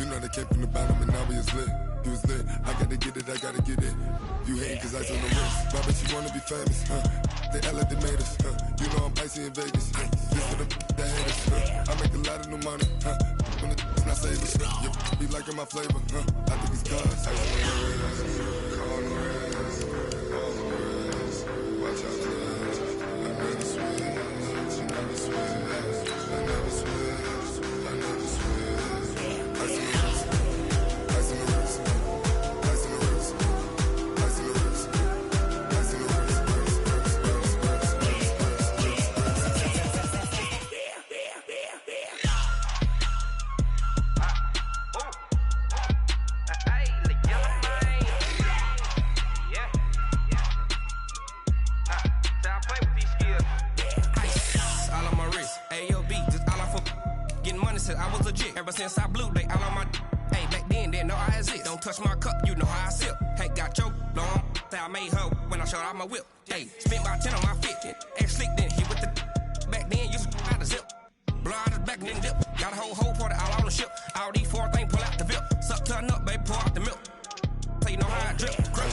[SPEAKER 10] You know they came from the bottom and now we is lit. You was lit, I gotta get it, I gotta get it. You hating cause ice on the wrist. Why bet you wanna be famous, They act like they made us, You know I'm icy in Vegas, This for the that hate us, I make a lot of new money, When the not save us, You be liking my flavor, I think it's cause ice on the wrist, on the wrist, on the wrist. Watch out for this, I never switch, I never switch. I never switch, I never switch. Ice in the wrist, ice in the wrist, ice in the wrist, ice in the wrist, ice in the wrist, Hey, the yellow man. Yeah. So I play with these skills. Ice all on my wrist, AOB, just all off of getting money since I was legit. Ever since I blew, they all on my. Hey, back then, didn't know I exist. Don't touch my cup, you know how I sip. Hey, got choked, long. Say I made her when I showed out my whip. Hey, spent about 10 on my fit. X slick, then hit with the. Back then, used to out the zip. Blow out his back, then dip. Got a whole party all on the ship. All these four things pull out the VIP. Suck, turn up, baby, pour out the milk. So you know how I drip. Crush.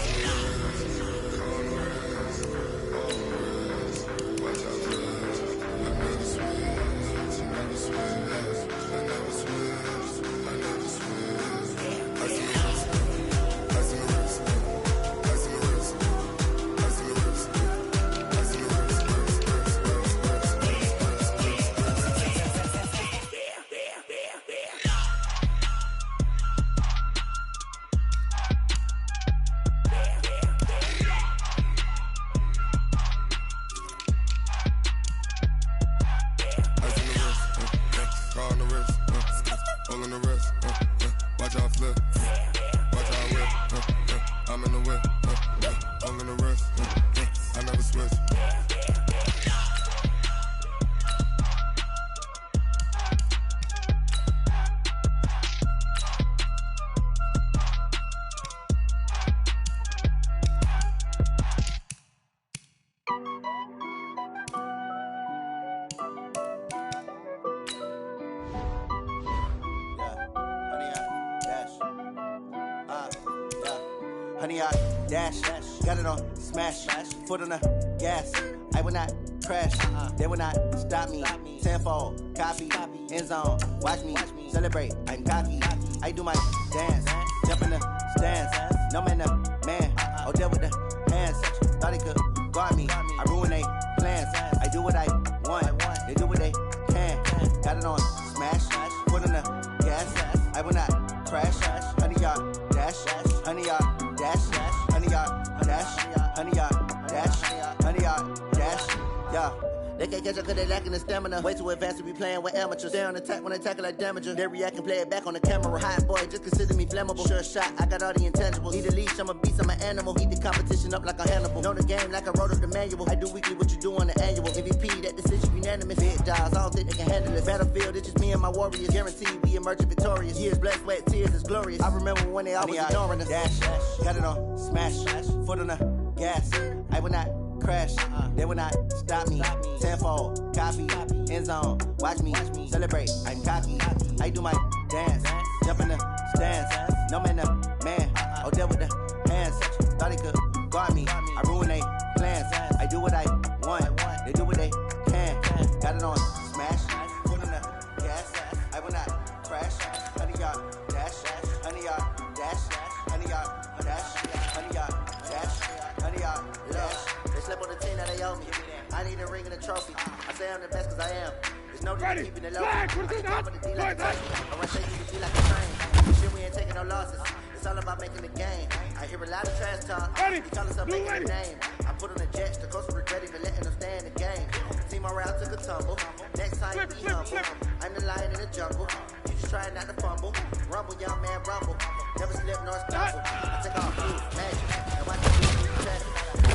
[SPEAKER 11] yard, dash. Got it on, smash. Foot on the gas. I will not crash. They will not stop me. Tenfold, copy, end zone. Watch me celebrate. I'm cocky. I do my dance. Jump in the stands. No man, man. Oh, there with the hands. Thought he could guard me. I ruin they plans. I do what I want. They do what they can. Got it on, smash. Foot on the gas. I will not crash. 100 yard dash. 100 yard dash. 100 yard dash. 100 yard dash. 100 yard dash. Yeah. They can't catch up cause they lacking the stamina. Way too advanced to be playing with amateurs. Stay on attack when they tackle like damager. They react and play it back on the camera. Hot boy, just consider me flammable. Sure shot, I got all the intangibles. Need a leash, I'm a beast, I'm an animal. Eat the competition up like a Hannibal. Know the game like I wrote up the manual. I do weekly what you do on the annual. MVP, that decision unanimous. Big jobs, I don't think they can handle it. Battlefield, it's just me and my warriors. Guaranteed we emerging victorious. Years, blood, sweat, tears, it's glorious. I remember when they always ignoring us. Dash, got it on, smash. Foot on the gas. I will not crash. They will not stop me. Tenfold, copy, end zone. Watch me celebrate. I'm cocky. I do my dance. Jump in the stands. No man, man. Oh, there with the hands. Thought he could guard me. I ruin they plans. I do what I want. They do what they can. Got it on smash. Foot on the gas. I will not crash. 100 yard dash. 100 yard dash. 100 yard dash. 100 yard dash. 100 yard dash. They slept on the team that they owe me. I need a ring and a trophy. I say I'm the best cause I am. There's no need keeping it low. I can top of the D like a touch. I want to say you can be like a train. Shit, we ain't taking no losses. It's all about making the game. I hear a lot of trash talk. He call us up making a name. I put on the jets. The coach will regret even letting them stay in the game. Team around took a tumble. Next time you be humble. I'm the lion in the jungle. You just trying not to fumble. Rumble, young man, rumble. Never slip nor stumble. I take off blue, magic. And watch the blue test.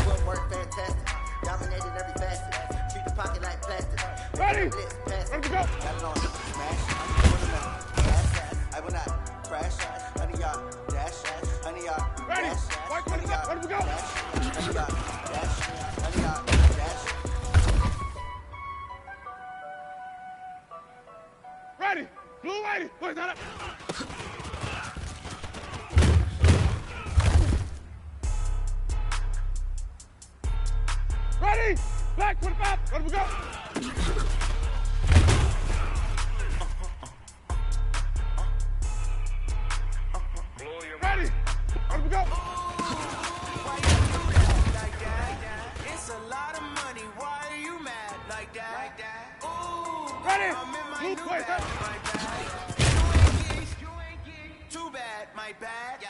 [SPEAKER 11] Footwork fantastic. Dominated every facet. Treat the pocket like plastic.
[SPEAKER 8] Ready?
[SPEAKER 11] Let's
[SPEAKER 8] go.
[SPEAKER 11] Got it on smash. Put in the gas. I will not crash. 100 yard dash. 100 yard
[SPEAKER 8] Ready?
[SPEAKER 11] dash.
[SPEAKER 8] White, let me go.
[SPEAKER 11] 100 yard dash. 100 yard dash.
[SPEAKER 8] Ready? Blue lady. Wait, not up. Ready? Black 25. Let me go. Ready? Let me go.
[SPEAKER 1] Why you do that like that? It's a lot of money. Why are you mad like that? Ooh,
[SPEAKER 8] Ready?
[SPEAKER 1] I'm in my
[SPEAKER 8] Blue
[SPEAKER 1] new
[SPEAKER 8] play,
[SPEAKER 1] bag,
[SPEAKER 8] huh?
[SPEAKER 1] my bad. You ain't get too bad, my bad.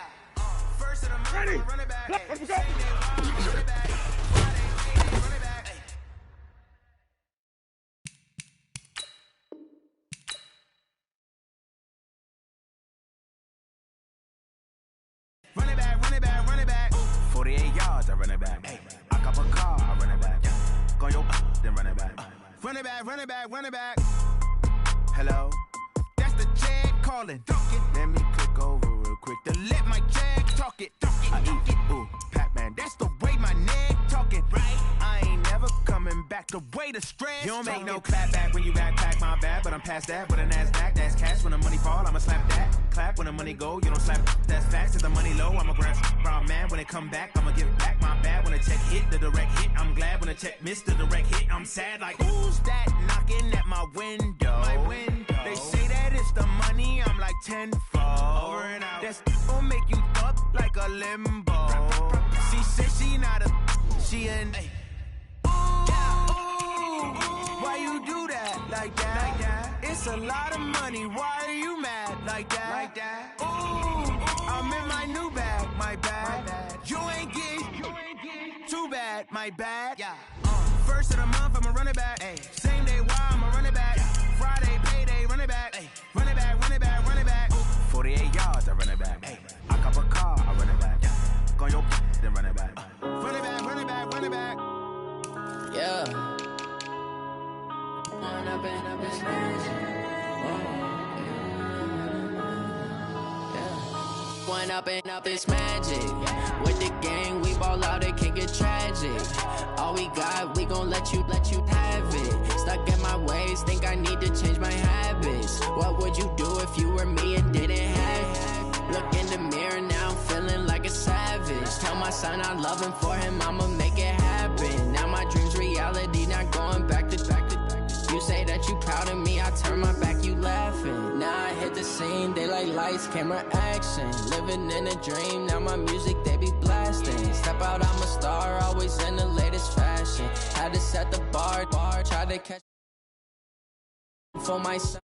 [SPEAKER 1] First of the month,
[SPEAKER 8] Ready?
[SPEAKER 1] run it back.
[SPEAKER 8] Let me go.
[SPEAKER 1] Same day, run it back. Friday, run it back. Run it back, run it back, run it back. 48 yards, I run it back. I cop a car, I run it back. Go your then run it back. Run it back, run it back, run it back. Hello? That's the jag calling. Let me click over real quick to let my jag talk it. I eat it, ooh, Pac-Man. That's the way my neck talking. Right? I ain't never coming back the way the stress. You don't make no clap back when you backpack, my bad, but I'm past that. With a NASDAQ, that's cash. When the money fall, I'ma slap that. Clap when the money go, you don't slap. That's facts. If the money low, I'ma grab brown man. When it come back, I'ma give back my bad. When the check hit, the direct hit. I'm glad when the check missed the direct hit. I'm sad like, who's that knocking at my window? My window. They say that it's the money, I'm like tenfold. Over and out. That's gon' make you up like a limbo. She said she not a, she an. Why you do that like that? It's a lot of money. Why are you mad like that? Ooh, I'm in my new bag, my bad. You ain't get too bad, my bad. First of the month, I'ma run it back. Same day, why I'ma run it back. Friday, payday, run it back. Run it back, run it back, run it back. 48 yards, I run it back. I cop a car, I run it back. Go your then run it back. Run it back, run it back, run it back.
[SPEAKER 6] Yeah. Run up in this One up and up is magic. With the gang, we ball out, it can get tragic. All we got, we gon' let you have it. Stuck in my ways, think I need to change my habits. What would you do if you were me and didn't have it? Look in the mirror now, I'm feeling like a savage. Tell my son I love him, for him I'ma make it happen. Now my dream's reality, not going back to. You say that you proud of me, I turn my back, you laughing. Now I hit the scene, they like lights, camera, action. Living in a dream, now my music they be blasting. Step out, I'm a star, always in the latest fashion. Had to set the bar, try to catch for my son.